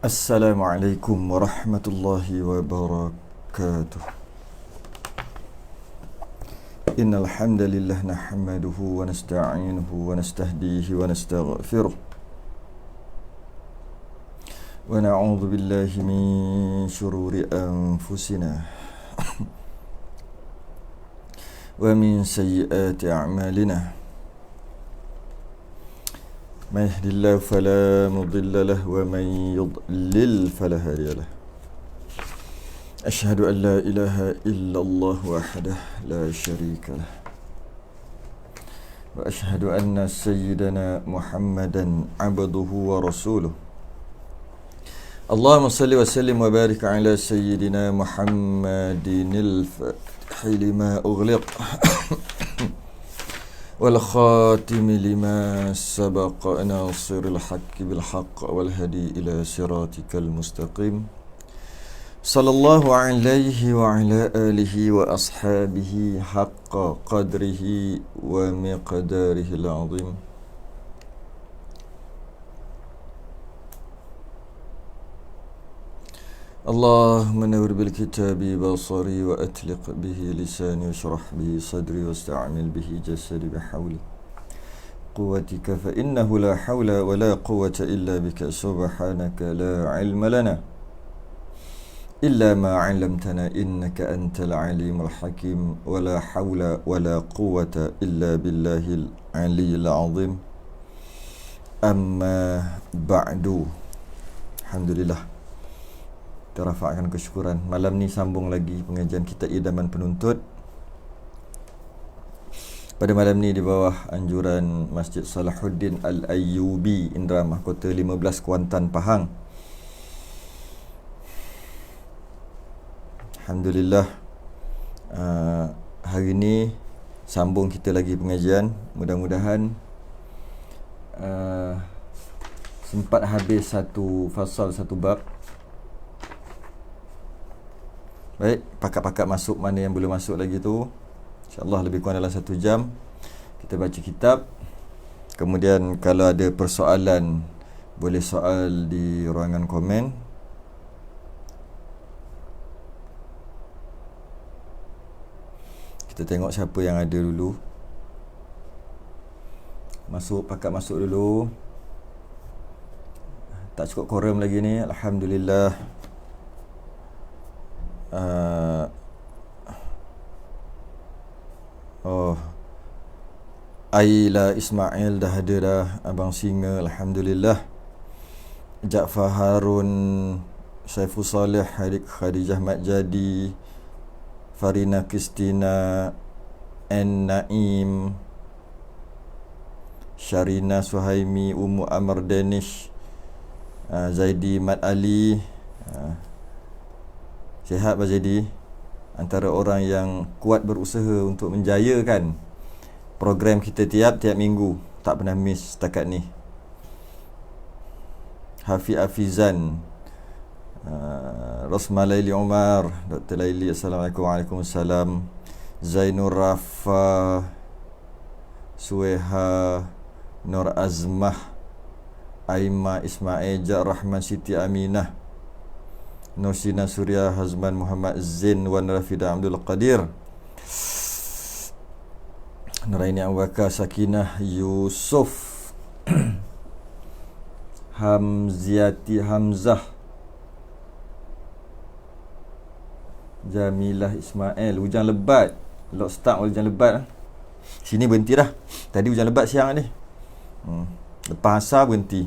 Assalamualaikum warahmatullahi wabarakatuh. Innal hamdalillah nahmaduhu wa nasta'inuhu wa nastahdihi wa nastaghfiruh. Wa na'udzu billahi min shururi anfusina wa min sayyiati a'malina. من يهد الله فلا مضل له ومن يضلل فلا هادي له. أشهد أن لا إله إلا الله وحده لا شريك له وأشهد أن سيدنا محمدا عبده ورسوله. اللهم صل وسلم وبارك على سيدنا محمد الفاتح لما أغلق والخاتم لما سبق ناصر الحق بالحق والهدي إلى صراطك المستقيم صلى الله عليه وعلى آله وأصحابه حق قدره ومقداره العظيم. اللهم نور بالكتاب بصري وأتلق به لساني واشرح به صدري واستعمل به جسدي بحول قوتك فإنه لا حول ولا قوة إلا بك سبحانك لا علم لنا إلا ما علمتنا إنك أنت العليم الحكيم ولا حول ولا قوة إلا بالله العلي العظيم. أما بعد. Alhamdulillah, kita rafakkan kesyukuran. Malam ni sambung lagi pengajian kita Idaman Penuntut. Pada malam ni di bawah anjuran Masjid Salahuddin Al-Ayyubi, Indra Mahkota 15, Kuantan, Pahang. Alhamdulillah, hari ni sambung kita lagi pengajian. Mudah-mudahan sempat habis satu fasal, satu bab. Baik, pakat-pakat masuk mana yang belum masuk lagi tu. InsyaAllah lebih kurang dalam 1 jam kita baca kitab. Kemudian kalau ada persoalan, boleh soal di ruangan komen. Kita tengok siapa yang ada dulu. Masuk, pakat masuk dulu. Tak cukup quorum lagi ni. Alhamdulillah. Aila Ismail dah ada dah. Abang Singa, Alhamdulillah. Jaafar Harun, Saiful Saleh, Khadijah Mat Jadi, Farina Kristina, Naim, Syarina Suhaimi, Ummu Amr Danish, Zaidi Mat Ali. Sihat Pak Zaidi, antara orang yang kuat berusaha untuk menjayakan program kita tiap minggu, tak pernah miss setakat ni. Hafiz Afizan, Rosma Laili Umar, Dr. Laili, Assalamualaikum. Waalaikumsalam. Zainur Rafa, Sueha, Nur Azmah, Aima Ismail, Rahman Siti Aminah, Nursina Surya Hazman Muhammad Zain Wan Rafida Abdul Qadir, Nuraini Awaka Sakinah Yusuf, Hamziati Hamzah, Jamilah Ismail. Hujan lebat. Lock start hujan lebat. Sini berhenti dah. Tadi hujan lebat siang ni. Lepas asar berhenti.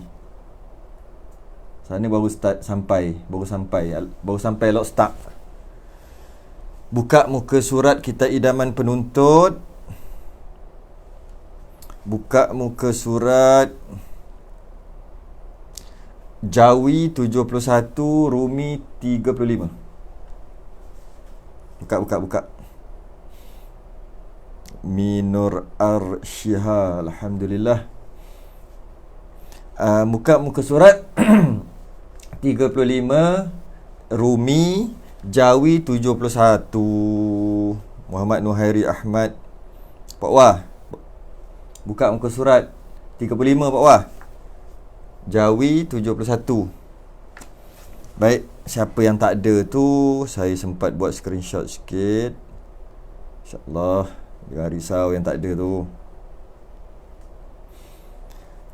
Sana baru sampai lock start. Buka muka surat kita idaman penuntut. Buka muka surat Jawi 71, Rumi 35. Buka. Minur Arsyiha, alhamdulillah. Muka surat 35, Rumi, Jawi 71. Muhammad Nuhairi Ahmad, Pak Wah. Buka muka surat 35, Pak Wah. Jawi 71. Baik, siapa yang tak ada tu, saya sempat buat screenshot sikit. InsyaAllah, jangan risau yang tak ada tu.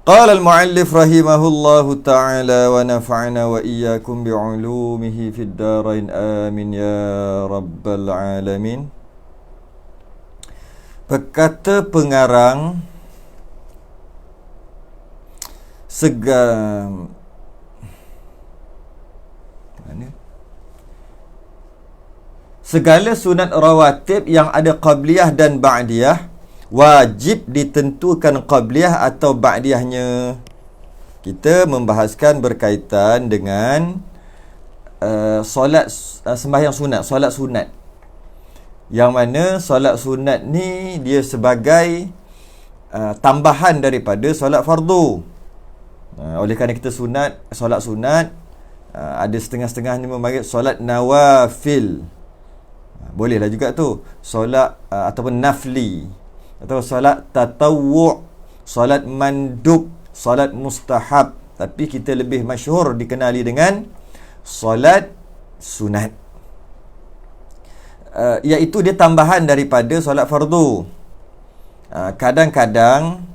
Qala al-muallif rahimahullahu ta'ala wa nafa'na wa iyyakum bi'ulumihi fid darain amin ya rabbal alamin. Berkata pengarang segala sunat rawatib yang ada qabliyah dan ba'diyah wajib ditentukan qabliyah atau ba'diyahnya. Kita membahaskan berkaitan dengan sembahyang sunat, solat sunat. Yang mana solat sunat ni dia sebagai tambahan daripada solat fardu. Oleh kerana kita solat sunat, ada setengah-setengah ni memanggil solat nawafil. Bolehlah juga tu, solat ataupun nafli, atau solat tatawwu', solat mandub, solat mustahab. Tapi kita lebih masyhur dikenali dengan solat sunat, iaitu dia tambahan daripada solat fardu. Kadang-kadang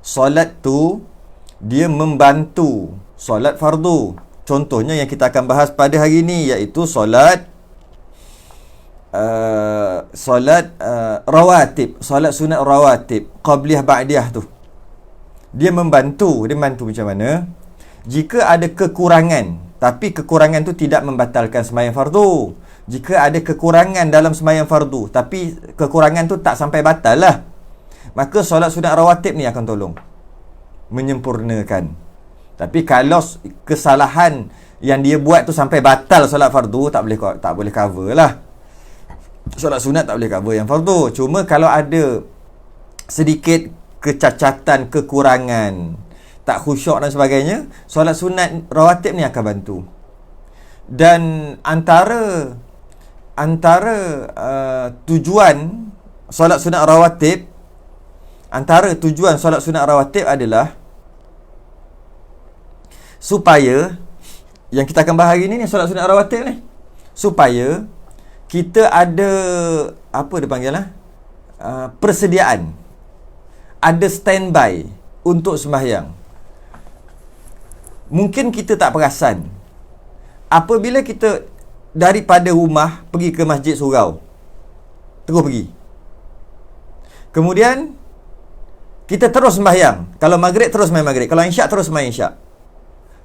solat tu dia membantu solat fardu. Contohnya yang kita akan bahas pada hari ini, iaitu solat rawatib, solat sunat rawatib, qabliyah ba'diyah tu. Dia membantu macam mana? Jika ada kekurangan, tapi kekurangan tu tidak membatalkan sembahyang fardu. Jika ada kekurangan dalam sembahyang fardu, tapi kekurangan tu tak sampai batal lah, maka solat sunat rawatib ni akan tolong menyempurnakan. Tapi kalau kesalahan yang dia buat tu sampai batal solat fardu, tak boleh cover lah. Solat sunat tak boleh cover yang fardu. Cuma kalau ada sedikit kecacatan, kekurangan, tak khusyuk dan sebagainya, solat sunat rawatib ni akan bantu. Dan antara tujuan solat sunat rawatib, adalah supaya, yang kita akan bahas hari ni solat sunat rawatib ni, supaya kita ada persediaan, ada standby untuk sembahyang. Mungkin kita tak perasan, apabila kita daripada rumah pergi ke masjid surau, terus pergi, kemudian kita terus sembahyang. Kalau maghrib terus main maghrib, kalau isyak terus main isyak,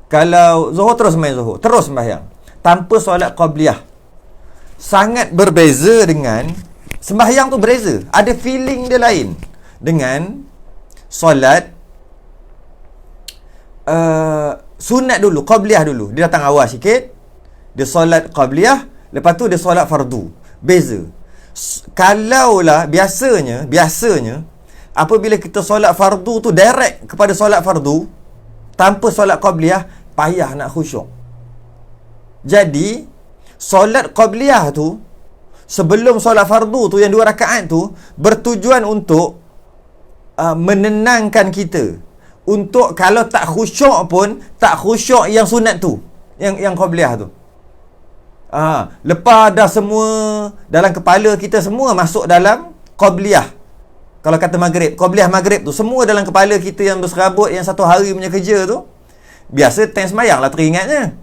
kalau zuhur terus main zuhur, terus sembahyang tanpa solat qabliyah. Sangat berbeza dengan sembahyang tu, berbeza. Ada feeling dia lain dengan solat sunat dulu, qabliyah dulu. Dia datang awal sikit, dia solat qabliyah, lepas tu dia solat fardu. Beza. Kalaulah biasanya apabila kita solat fardu tu direct kepada solat fardu tanpa solat qabliyah, payah nak khusyuk. Jadi solat qabliyah tu sebelum solat fardu tu, yang 2 rakaat tu, bertujuan untuk menenangkan kita, untuk kalau tak khusyuk pun, tak khusyuk yang sunat tu, yang qabliyah tu. Lepas dah semua dalam kepala kita semua masuk dalam qabliyah. Kalau kata maghrib, qabliyah maghrib tu semua dalam kepala kita yang berserabut, yang satu hari punya kerja tu, biasa time semayang lah teringatnya.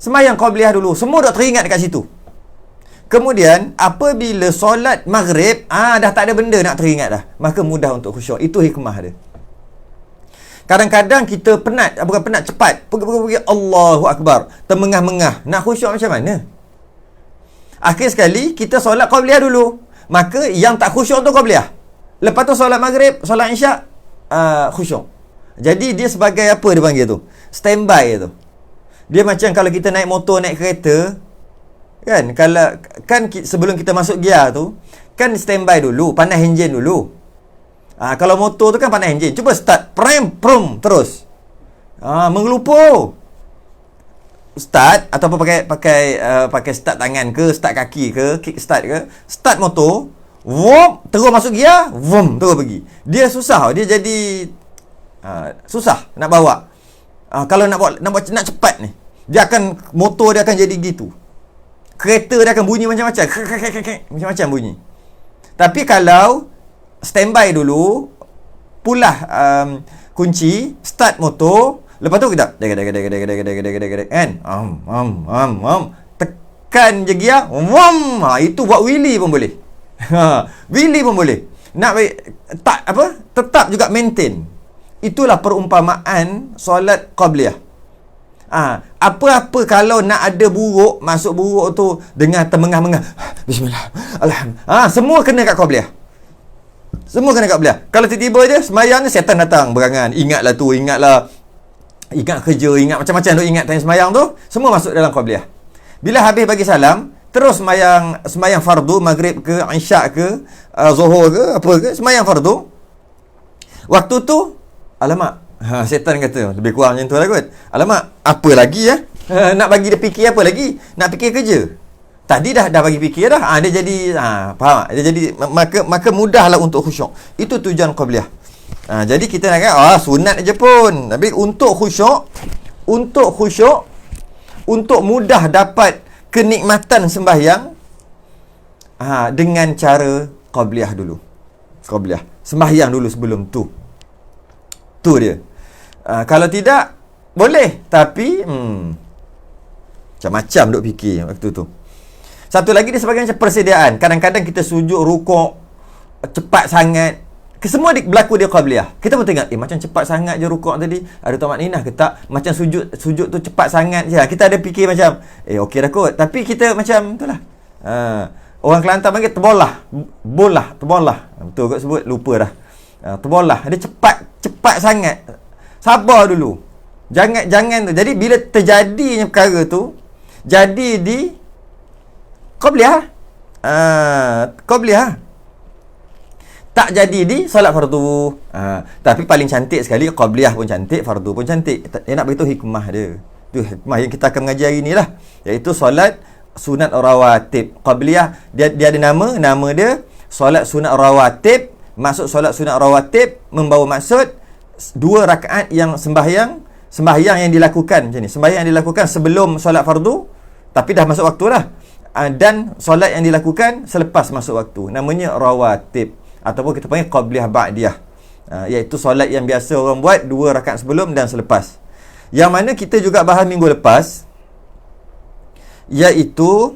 Semayang qabliyah dulu, semua dah teringat dekat situ. Kemudian apabila solat maghrib, dah tak ada benda nak teringat dah, maka mudah untuk khusyuk. Itu hikmah dia. Kadang-kadang kita penat, bukan penat, cepat pergi Allahu Akbar, termengah-mengah, nak khusyuk macam mana? Akhir sekali kita solat qabliyah dulu, maka yang tak khusyuk tu qabliyah. Lepas tu solat maghrib, solat isyak, khusyuk. Jadi dia sebagai apa dia panggil tu? Standby tu. Dia macam kalau kita naik motor, naik kereta, kan, kalau kan sebelum kita masuk gear tu kan standby dulu, panas enjin dulu. Kalau motor tu kan panas enjin, cuba start prom terus. Mengelupur. Start ataupun pakai start tangan ke, start kaki ke, kick start ke, start motor, vroom, terus masuk gear, vroom, terus pergi. Dia susah, dia jadi susah nak bawa. Kalau nak cepat ni, motor dia akan jadi gitu. Kereta dia akan bunyi macam-macam, macam-macam bunyi. Tapi kalau standby dulu, pulah kunci, start motor, lepas tu kita kan, tekan je gear, itu buat wheelie pun boleh. Wheelie pun boleh. Tetap juga maintain. Itulah perumpamaan solat qabliyah. Apa-apa kalau nak ada buruk, masuk buruk tu dengan termengah-mengah, bismillah, alhamdulillah, semua kena kat qabliyah. Semua kena kat qabliyah. Kalau tiba-tiba je semayang, setan datang berangan, ingat kerja, ingat macam-macam tu, ingat time semayang tu, semua masuk dalam qabliyah. Bila habis bagi salam, terus semayang fardu, maghrib ke, isyak ke, zuhur ke, apa ke, semayang fardu. Waktu tu, alamak, setan kata lebih kurang macam tu lah kot. Alamak, apa lagi nak bagi dia fikir apa lagi? Nak fikir kerja. Tadi dah bagi fikir dah. Dia jadi faham? Dia jadi maka mudahlah untuk khusyuk. Itu tujuan qabliyah. Jadi kita nak kata sunat aja pun. Tapi untuk khusyuk, untuk mudah dapat kenikmatan sembahyang, dengan cara qabliyah dulu. Qabliyah. Sembahyang dulu sebelum tu. Tu dia. Kalau tidak, boleh. Tapi macam-macam duk fikir waktu tu. Satu lagi dia sebagai macam persediaan. Kadang-kadang kita sujud, rukuk cepat sangat. Semua berlaku dia qabliyah. Kita pun tengok, macam cepat sangat je rukuk tadi. Ada tamakninah ke tak? Macam sujud tu cepat sangat je. Kita ada fikir macam, okey dah kot. Tapi kita macam, itulah. Orang Kelantan panggil terbolah. Betul kot sebut, lupa dah. Terbolah. Dia cepat sangat. Sabar dulu. Jangan tu. Jadi bila terjadinya perkara tu, jadi di qabliyah. Qabliyah. Tak jadi di solat fardu. Tapi paling cantik sekali, qabliyah pun cantik, fardu pun cantik. Dia nak beritahu hikmah dia. Itu hikmah yang kita akan mengaji hari ni lah. Iaitu solat sunat rawatib. Qabliyah, dia ada nama dia solat sunat rawatib. Maksud solat sunat rawatib membawa maksud 2 rakaat yang sembahyang yang dilakukan macam ni. Sembahyang yang dilakukan sebelum solat fardu, tapi dah masuk waktu lah. Dan solat yang dilakukan selepas masuk waktu. Namanya rawatib. Ataupun kita panggil qabliyah ba'diyah. Iaitu solat yang biasa orang buat 2 rakaat sebelum dan selepas. Yang mana kita juga bahas minggu lepas, iaitu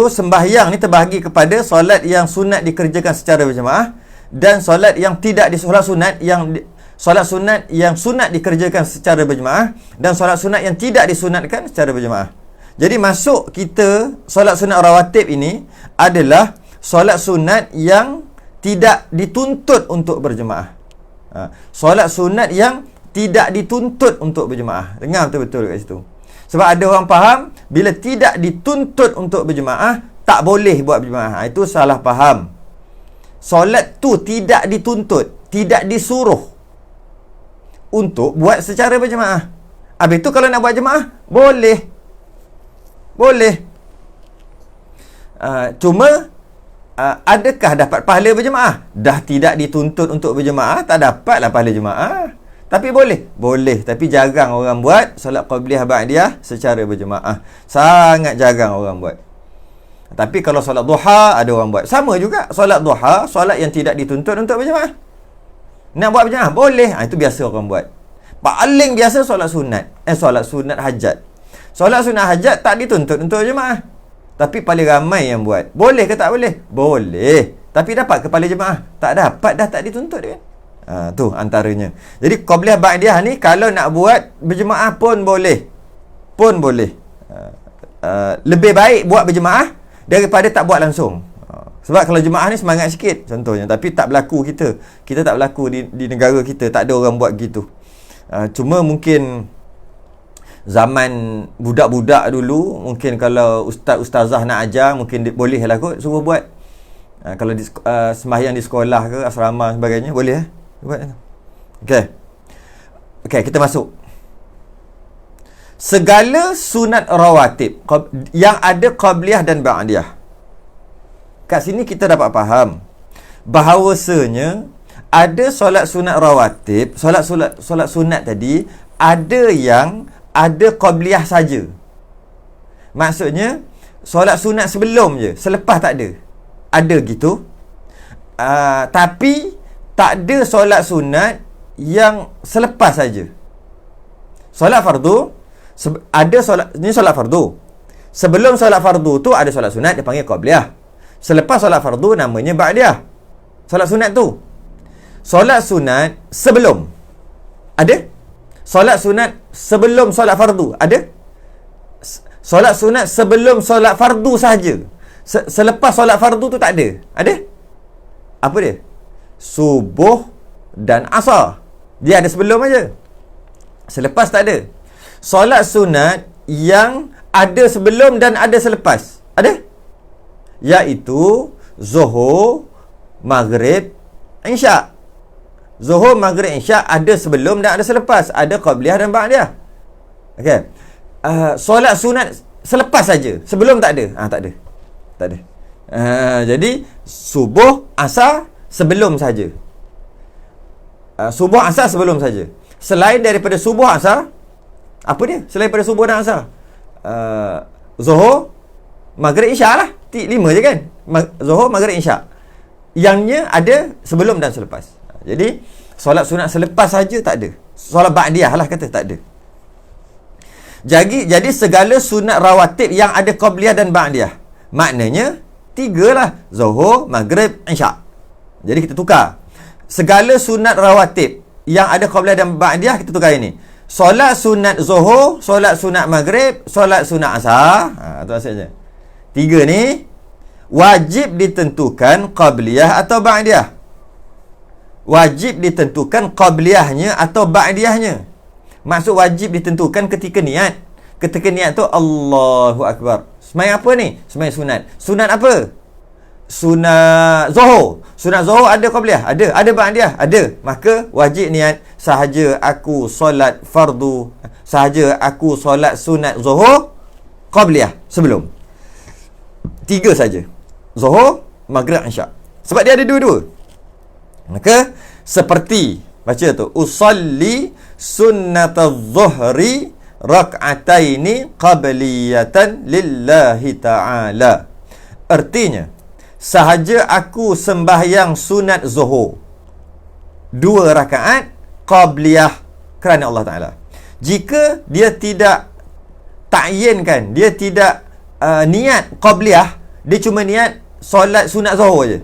sembahyang ni terbahagi kepada solat yang sunat dikerjakan secara berjemaah dan solat yang tidak solat sunat yang sunat dikerjakan secara berjemaah dan solat sunat yang tidak disunatkan secara berjemaah. Jadi masuk kita solat sunat rawatib ini adalah solat sunat yang tidak dituntut untuk berjemaah. Solat sunat yang tidak dituntut untuk berjemaah. Dengar betul-betul kat situ. Sebab ada orang faham bila tidak dituntut untuk berjemaah tak boleh buat berjemaah. Itu salah faham. Solat tu tidak dituntut, tidak disuruh untuk buat secara berjemaah. Habis tu kalau nak buat jemaah, boleh. Cuma adakah dapat pahala berjemaah? Dah tidak dituntut untuk berjemaah, tak dapatlah pahala jemaah. Tapi boleh? Boleh. Tapi jarang orang buat solat qabliyah ba'diyah secara berjemaah. Sangat jarang orang buat. Tapi kalau solat duha, ada orang buat. Sama juga. Solat duha, solat yang tidak dituntut untuk berjemaah. Nak buat berjemaah? Boleh. Itu biasa orang buat. Paling biasa solat sunat. Solat sunat hajat. Solat sunat hajat tak dituntut untuk berjemaah. Tapi paling ramai yang buat. Boleh ke tak boleh? Boleh. Tapi dapat ke kepala jemaah? Tak dapat, dah tak dituntut kan? Tu antaranya. Jadi qabliyah ba'diyah ni kalau nak buat berjemaah pun boleh. Pun boleh. Lebih baik buat berjemaah daripada tak buat langsung. Sebab kalau jemaah ni semangat sikit contohnya, tapi tak berlaku kita. Kita tak berlaku di negara kita, tak ada orang buat gitu. Cuma mungkin zaman budak-budak dulu, mungkin kalau ustaz-ustazah nak ajar, mungkin boleh lah kot suruh buat. Kalau sembahyang di sekolah ke asrama sebagainya, boleh buat. Okey, kita masuk. Segala sunat rawatib yang ada qabliyah dan ba'diyah. Kat sini kita dapat faham bahawasanya ada solat sunat rawatib, solat sunat tadi ada yang ada qabliyah saja. Maksudnya solat sunat sebelum je, selepas tak ada. Ada gitu. Tapi tak ada solat sunat yang selepas saja. Solat fardu ada solat, ni solat fardu. Sebelum solat fardu tu ada solat sunat, dia panggil qabliyah. Selepas solat fardu namanya ba'diyah. Solat sunat tu. Solat sunat sebelum ada. Solat sunat sebelum solat fardu ada. Solat sunat sebelum solat fardu sahaja. Selepas solat fardu tu tak ada. Ada? Apa dia? Subuh dan asar. Dia ada sebelum aja. Selepas tak ada. Solat sunat yang ada sebelum dan ada selepas. Ada? Iaitu Zuhur, Maghrib, Isyak. Zuhur, Maghrib, Isyak ada sebelum dan ada selepas. Ada qabliyah dan ba'diyah. Okey. Solat sunat selepas saja. Sebelum tak ada. Tak ada. Tak ada. Jadi subuh, asar sebelum saja. Subuh, asar sebelum saja. Selain daripada subuh, asar, apa dia? Selain daripada subuh dan asar, Zuhur, Maghrib, Isyak lah. 5 je kan? Zuhur, Maghrib, Isyak. Yangnya ada sebelum dan selepas. Jadi solat sunat selepas saja tak ada. Solat ba'diyah lah kata tak ada. Jadi segala sunat rawatib yang ada qabliyah dan ba'diyah, maknanya 3 lah. Zuhur, Maghrib, Isyak. Jadi kita tukar. Segala sunat rawatib yang ada qabliyah dan ba'diyah, kita tukar ini. Solat sunat Zuhur, solat sunat Maghrib, solat sunat Asar. Tu maksudnya. 3 ni wajib ditentukan qabliyah atau ba'diyah. Wajib ditentukan qabliyahnya atau ba'diyahnya. Maksud wajib ditentukan ketika niat. Ketika niat tu Allahu Akbar. Sembahyang apa ni? Sembahyang sunat. Sunat apa? Sunat Zuhur. Sunat Zuhur ada qabliyah? Ada. Ada ba'diyah? Ada. Maka wajib niat sahaja aku solat fardu, sahaja aku solat sunat Zuhur, qabliyah sebelum. 3 saja. Zuhur, Maghrib, Isyak. Sebab dia ada dua-dua. Maka seperti baca tu, usalli sunnataz zuhri rak'ataini qabliyatan lillahi ta'ala. Artinya, sahaja aku sembahyang sunat zuhur 2 rakaat qabliyah kerana Allah Ta'ala. Jika dia tidak ta'yinkan, dia tidak niat qabliyah, dia cuma niat solat sunat zuhur je,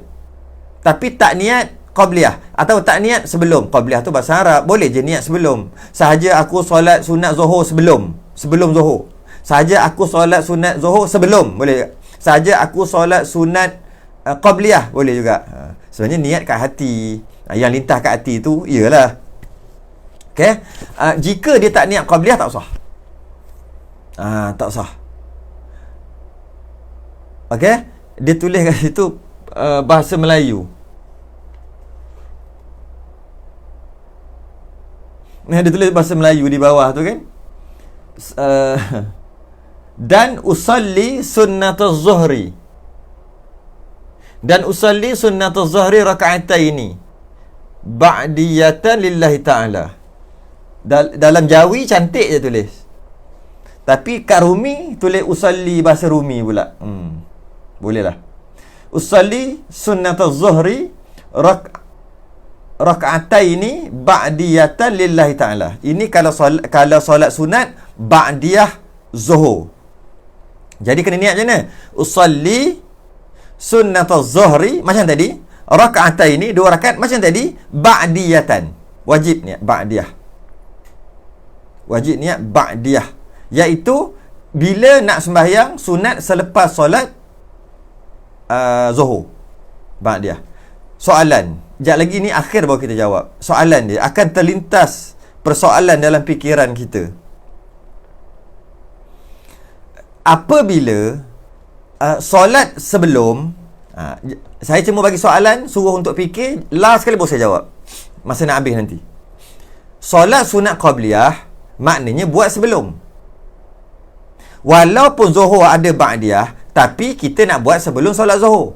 tapi tak niat qabliyah, atau tak niat sebelum. Qabliyah tu bahasa Arab, boleh je niat sebelum. Sahaja aku solat sunat zuhur sebelum zuhur. Sahaja aku solat sunat zuhur sebelum, boleh. Sahaja aku solat sunat qabliyah, boleh juga. Sebenarnya niat kat hati. Yang lintas kat hati tu ialah, okey, jika dia tak niat qabliyah, tak sah. Tak sah. Okey, dia tulis kat situ bahasa Melayu. Dia tulis bahasa Melayu di bawah tu kan. Dan usalli sunnatuz zuhri. Dan usalli sunnatuz zuhri raka'ataini ba'diyatan lillahi ta'ala. Dalam Jawi cantik je tulis. Tapi kat Rumi tulis usalli bahasa Rumi pula. Boleh lah. Usalli sunnataz zuhri rak'ataini ba'diyatan lillahi ta'ala. Ini kalau solat sunat ba'diyah zuhur. Jadi kena niat macam mana? Usalli sunnataz zuhri macam tadi, rak'ataini 2 rakaat macam tadi, ba'diyatan. Wajib niat ba'diyah. Wajib niat ba'diyah, iaitu bila nak sembahyang sunat selepas solat zuhur. Ba'diyah. Soalan, sekejap lagi ni akhir baru kita jawab. Soalan dia akan terlintas persoalan dalam fikiran kita. Apabila solat sebelum, saya cuma bagi soalan, suruh untuk fikir, last sekali baru saya jawab. Masa nak habis nanti. Solat sunat qabliyah maknanya buat sebelum. Walaupun zuhur ada ba'diyah, tapi kita nak buat sebelum solat zuhur.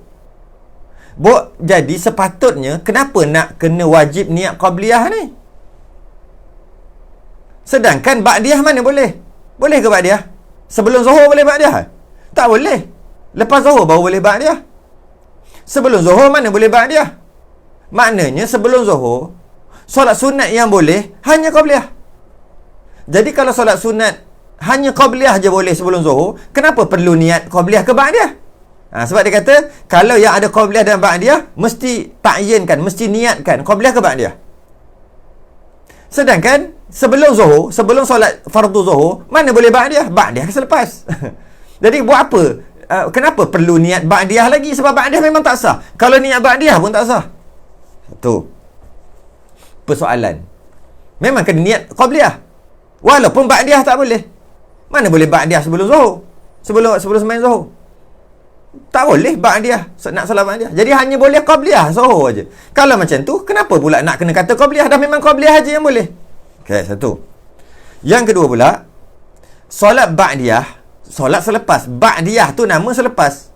Jadi sepatutnya kenapa nak kena wajib niat qabliyah ni? Sedangkan ba'diyah mana boleh? Boleh ke ba'diyah? Sebelum zuhur boleh ba'diyah? Tak boleh. Lepas zuhur baru boleh ba'diyah. Sebelum zuhur mana boleh ba'diyah? Maknanya sebelum zuhur solat sunat yang boleh hanya qabliyah. Jadi kalau solat sunat hanya qabliyah je boleh sebelum zuhur, kenapa perlu niat qabliyah ke ba'diyah? Sebab dia kata kalau yang ada qabliyah dan ba'diyah mesti ta'yinkan, mesti niatkan qabliyah ke ba'diyah. Sedangkan sebelum zuhur, sebelum solat fardu zuhur, mana boleh ba'diyah? Ba'diyah selepas. Jadi buat apa? Kenapa perlu niat ba'diyah lagi? Sebab ba'diyah memang tak sah. Kalau niat ba'diyah pun tak sah. Satu persoalan. Memang kena niat qabliyah. Walaupun ba'diyah tak boleh. Mana boleh ba'diyah sebelum zuhur? Sebelum sembahyang zuhur. Tak boleh ba'diyah, nak solat ba'diyah. Jadi hanya boleh qabliyah zuhur aja. Kalau macam tu, kenapa pula nak kena kata qabliyah? Dah memang qabliyah aja yang boleh. Okey, satu. Yang kedua pula, solat ba'diyah, solat selepas. Ba'diyah tu nama selepas.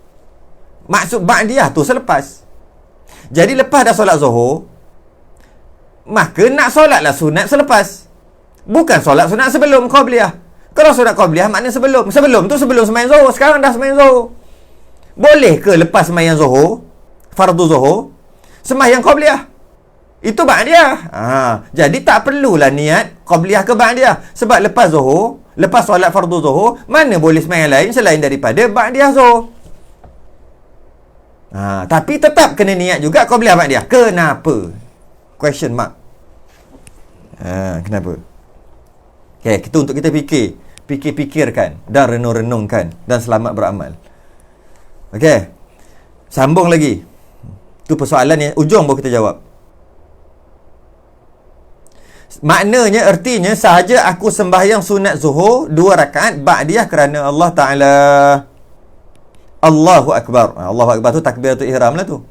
Maksud ba'diyah tu selepas. Jadi lepas dah solat zuhur, maka nak solatlah sunat selepas. Bukan solat sunat sebelum qabliyah. Kalau solat qabliyah maknanya sebelum. Sebelum tu sebelum sembahyang zuhur. Sekarang dah sembahyang zuhur. Boleh ke lepas sembahyang zuhur, fardu zuhur, sembahyang qabliyah? Itu ba'diyah. Jadi tak perlulah niat qabliyah ke ba'diyah. Sebab lepas zuhur, lepas solat fardu zuhur, mana boleh sembahyang lain selain daripada ba'diyah zuhur. Tapi tetap kena niat juga qabliyah ba'diyah. Kenapa? Question mark. Kenapa? Okay, kita untuk kita fikirkan dan renung-renungkan dan selamat beramal. Okey. Sambung lagi. Tu persoalan yang ujung baru kita jawab. Maknanya, artinya sahaja aku sembahyang sunat zuhur 2 rakaat ba'diyah kerana Allah Ta'ala. Allahu Akbar. Allahu Akbar tu takbiratul ihram lah tu.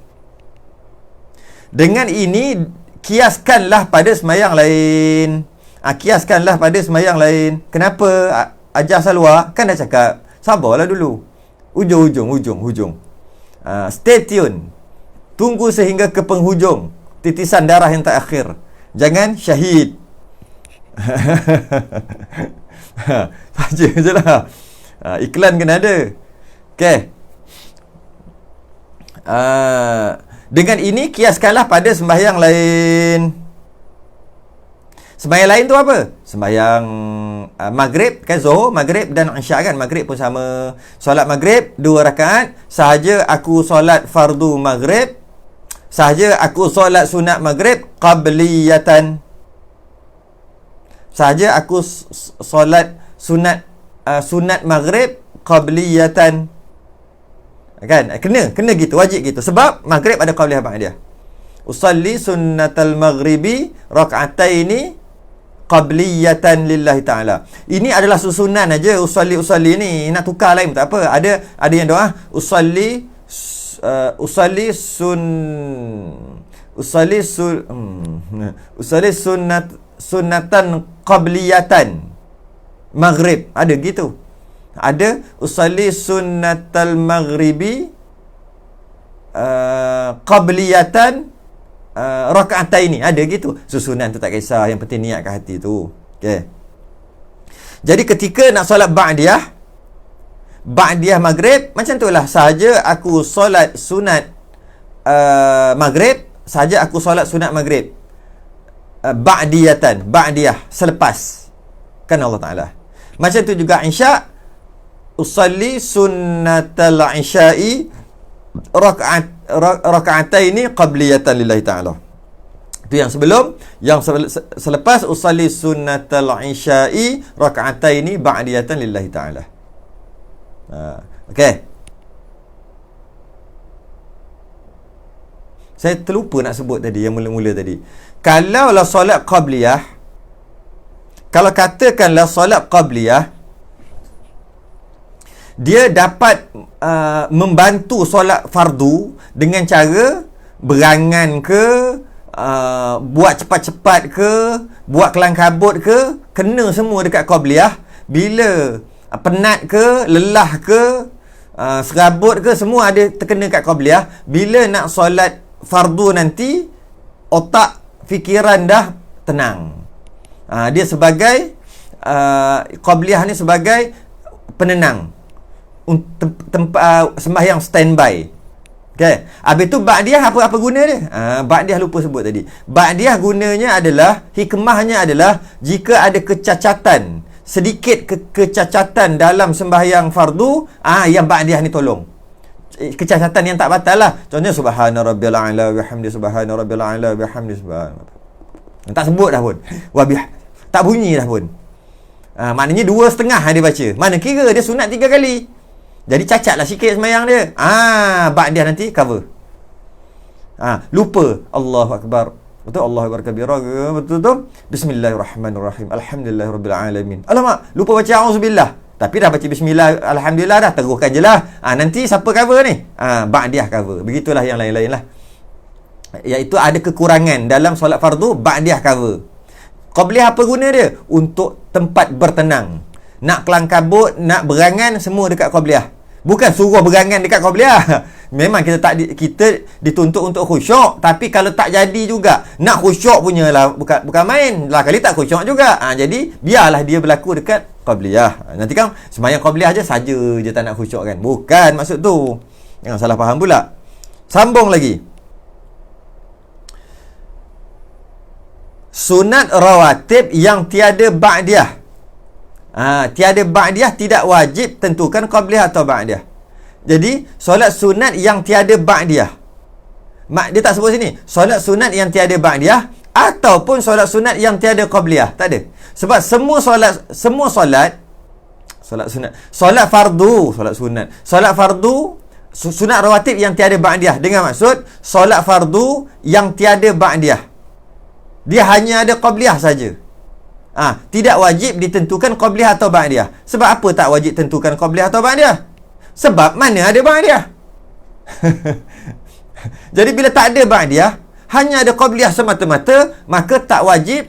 Dengan ini kiaskanlah pada sembahyang lain. Kiaskanlah pada sembahyang lain. Kenapa ajar salwa? Kan dah cakap, sabarlah dulu. Hujung. Stay tune. Tunggu sehingga ke penghujung. Titisan darah yang tak akhir. Jangan syahid. Saja je lah. Iklan kena ada. Okay. Dengan ini kiaskanlah pada sembahyang lain. Sembahyang lain tu apa? Sembahyang maghrib kan, zuhur, maghrib dan isyak kan. Maghrib pun sama. Solat maghrib 2 rakaat. Sahaja aku solat fardu maghrib. Sahaja aku solat sunat maghrib qabliyatan. Sahaja aku solat sunat maghrib qabliyatan. Kan? Kena gitu, wajib gitu. Sebab maghrib ada qabliyah ba'diyah. Usalli sunnatal maghribi rak'ataini qabliyatan lillahi ta'ala. Ini adalah susunan aja. Usalli ni. Nak tukar lain tak apa. Ada yang doa usalli sunnatan qabliyatan maghrib. Ada gitu. Ada usalli sunnatal maghribi qabliyatan raka'ataini. Ada gitu. Susunan tu tak kisah, yang penting niat kat hati tu. Okey. Jadi ketika nak solat ba'diyah maghrib, macam itulah, sahaja aku solat sunat maghrib, sahaja aku solat sunat maghrib ba'diyah, selepas kan Allah Ta'ala. Macam tu juga isyak, usalli sunnatal isya'i raka'ataini qabliyatan lillahi ta'ala. Itu yang sebelum. Yang selepas usalli sunnatal isya'i raka'ataini ba'diyatan lillahi ta'ala. Okey. Saya terlupa nak sebut tadi, yang mula-mula tadi. Kalaulah solat qabliyah, kalau katakanlah solat qabliyah, dia dapat membantu solat fardu dengan cara berangan ke, buat cepat-cepat ke, buat kelang kabut ke, kena semua dekat qabliyah. Bila penat ke, lelah ke, serabut ke, semua ada terkena kat qabliyah. Bila nak solat fardu nanti, otak fikiran dah tenang. Dia sebagai qabliyah ni sebagai penenang, sembahyang standby. Okay. Habis tu ba'diyah apa guna dia? Ba'diyah lupa sebut tadi. Ba'diyah gunanya adalah, hikmahnya adalah, jika ada kecacatan, sedikit kecacatan dalam sembahyang fardu, yang ba'diyah ni tolong. Kecacatan yang tak batal lah. Contohnya subhana rabbiyal a'la bihamdi, subhana rabbiyal a'la bihamdi, subhana. Tak sebut dah pun. Tak bunyi dah pun. Maknanya 2,5 dia baca. Mana kira dia sunat 3 kali. Jadi cacatlah sikit sembahyang dia. Ba'diyah nanti cover. Lupa Allahu akbar. Betul, Allahu akbar kabira. Betul tu. Bismillahirrahmanirrahim. Alhamdulillahirabbil alamin. Alamak, lupa baca auzubillah. Tapi dah baca bismillah, alhamdulillah dah, teruskan je lah. Nanti siapa cover ni? Ba'diyah cover. Begitulah yang lain-lain lah. Iaitu ada kekurangan dalam solat fardu, ba'diyah cover. Qabliyah apa guna dia? Untuk tempat bertenang. Nak kelang kabut, nak berangan, semua dekat qabliyah. Bukan suruh berangan dekat qabliyah. Memang kita dituntut untuk khusyuk, tapi kalau tak jadi juga, nak khusyuk punya lah, bukan main lah, kali tak khusyuk juga. Jadi biarlah dia berlaku dekat qabliyah. Nanti kan sembahyang qabliyah saja je tak nak khusyuk kan. Bukan maksud tu. Jangan salah faham pula. Sambung lagi. Sunat rawatib yang tiada ba'diyah. Tiada ba'diyah tidak wajib tentukan qabliyah atau ba'diyah. Jadi solat sunat yang tiada ba'diyah, dia tak sebut sini solat sunat yang tiada ba'diyah ataupun solat sunat yang tiada qabliyah. Tak ada. Sebab semua solat sunat, solat fardu, solat fardu sunat rawatib yang tiada ba'diyah, dengan maksud solat fardu yang tiada ba'diyah, dia hanya ada qabliyah saja. Tidak wajib ditentukan qabliyah atau ba'diyah. Sebab apa tak wajib tentukan qabliyah atau ba'diyah? Sebab mana ada ba'diyah. Jadi bila tak ada ba'diyah, hanya ada qabliyah semata-mata, maka tak wajib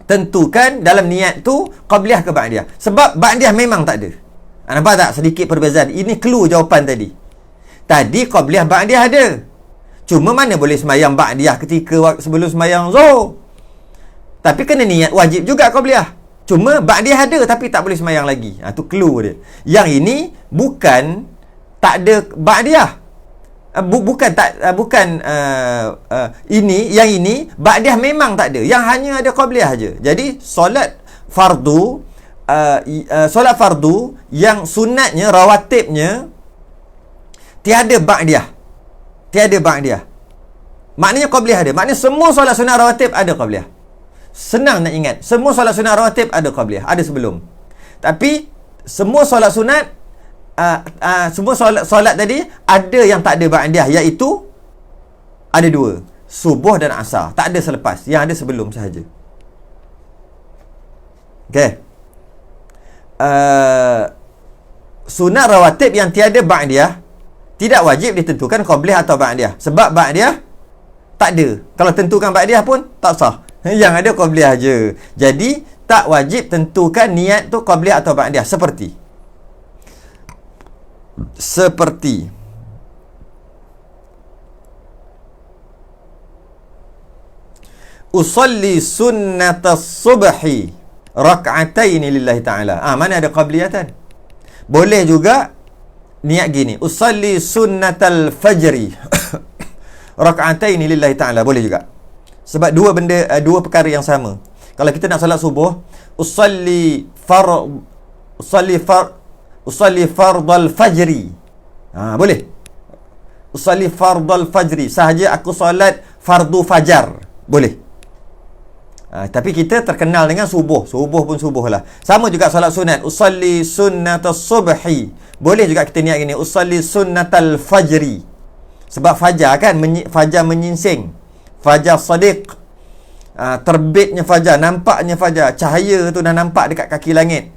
tentukan dalam niat tu qabliyah ke ba'diyah. Sebab ba'diyah memang tak ada. Nampak tak sedikit perbezaan? Ini clue jawapan tadi. Tadi qabliyah ba'diyah ada. Cuma mana boleh sembahyang ba'diyah ketika sebelum sembahyang zuhur. Tapi kena niat wajib juga qabliyah. Cuma ba'diyah ada tapi tak boleh sembahyang lagi. Tu clue dia. Yang ini bukan tak ada ba'diyah. Yang ini ba'diyah memang tak ada. Yang hanya ada qabliyah aja. Jadi solat fardu yang sunatnya, rawatibnya tiada ba'diyah. Maknanya qabliyah ada. Maknanya semua solat sunat rawatib ada qabliyah. Senang nak ingat. Semua solat sunat rawatib ada qabliyah, ada sebelum. Tapi semua solat sunat semua solat tadi ada yang tak ada ba'diyah, iaitu ada 2, subuh dan asar. Tak ada selepas, yang ada sebelum sahaja. Okey. Sunat rawatib yang tiada ba'diyah tidak wajib ditentukan qabliyah atau ba'diyah. Sebab ba'diyah tak ada. Kalau tentukan ba'diyah pun tak sah. Yang ada qabliyah je. Jadi tak wajib tentukan niat tu qabliyah atau ba'diyah. Seperti usalli sunnatas subhi rak'ataini lillahi ta'ala. Mana ada qabliyatan? Boleh juga niat gini, usalli sunnatal fajri rak'ataini lillahi ta'ala. Boleh juga. Sebab dua perkara yang sama. Kalau kita nak salat subuh, usalli fardal fajri. Boleh. Usalli fardal fajri. Sahaja aku salat fardu fajar. Boleh. Tapi kita terkenal dengan subuh. Subuh pun subuh lah. Sama juga salat sunat. Usalli sunnatas subhi. Boleh juga kita niat gini. Usalli sunnatal fajri. Sebab fajar kan, fajar menyingsing. Fajar sadiq. Terbitnya fajar, nampaknya fajar. Cahaya tu dah nampak dekat kaki langit.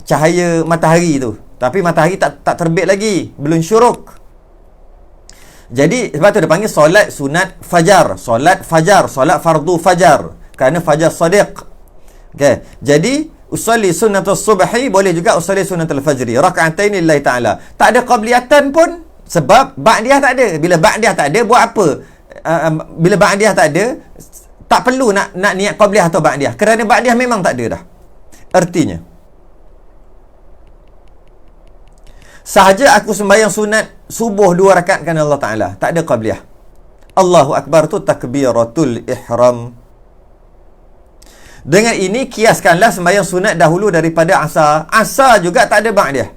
Cahaya matahari tu. Tapi matahari tak terbit lagi. Belum syuruk. Jadi sebab tu dia panggil solat sunat fajar. Solat fajar. Solat fardu fajar. Kerana fajar sadiq. Okay. Jadi usalli sunnatus subhi. Boleh juga usalli sunnatul fajri rak'atain lillahi ta'ala. Tak ada qabliyatan pun. Sebab ba'diyah tak ada. Bila ba'diyah tak ada, buat apa? Bila ba'diyah tak ada, tak perlu nak niat qabliyah atau ba'diyah. Kerana ba'diyah memang tak ada dah. Artinya, sahaja aku sembahyang sunat subuh 2 rakaat kerana Allah Ta'ala. Tak ada qabliyah. Allahu Akbar tu takbiratul ihram. Dengan ini, kiaskanlah sembahyang sunat dahulu daripada asar. Asar juga tak ada ba'diyah.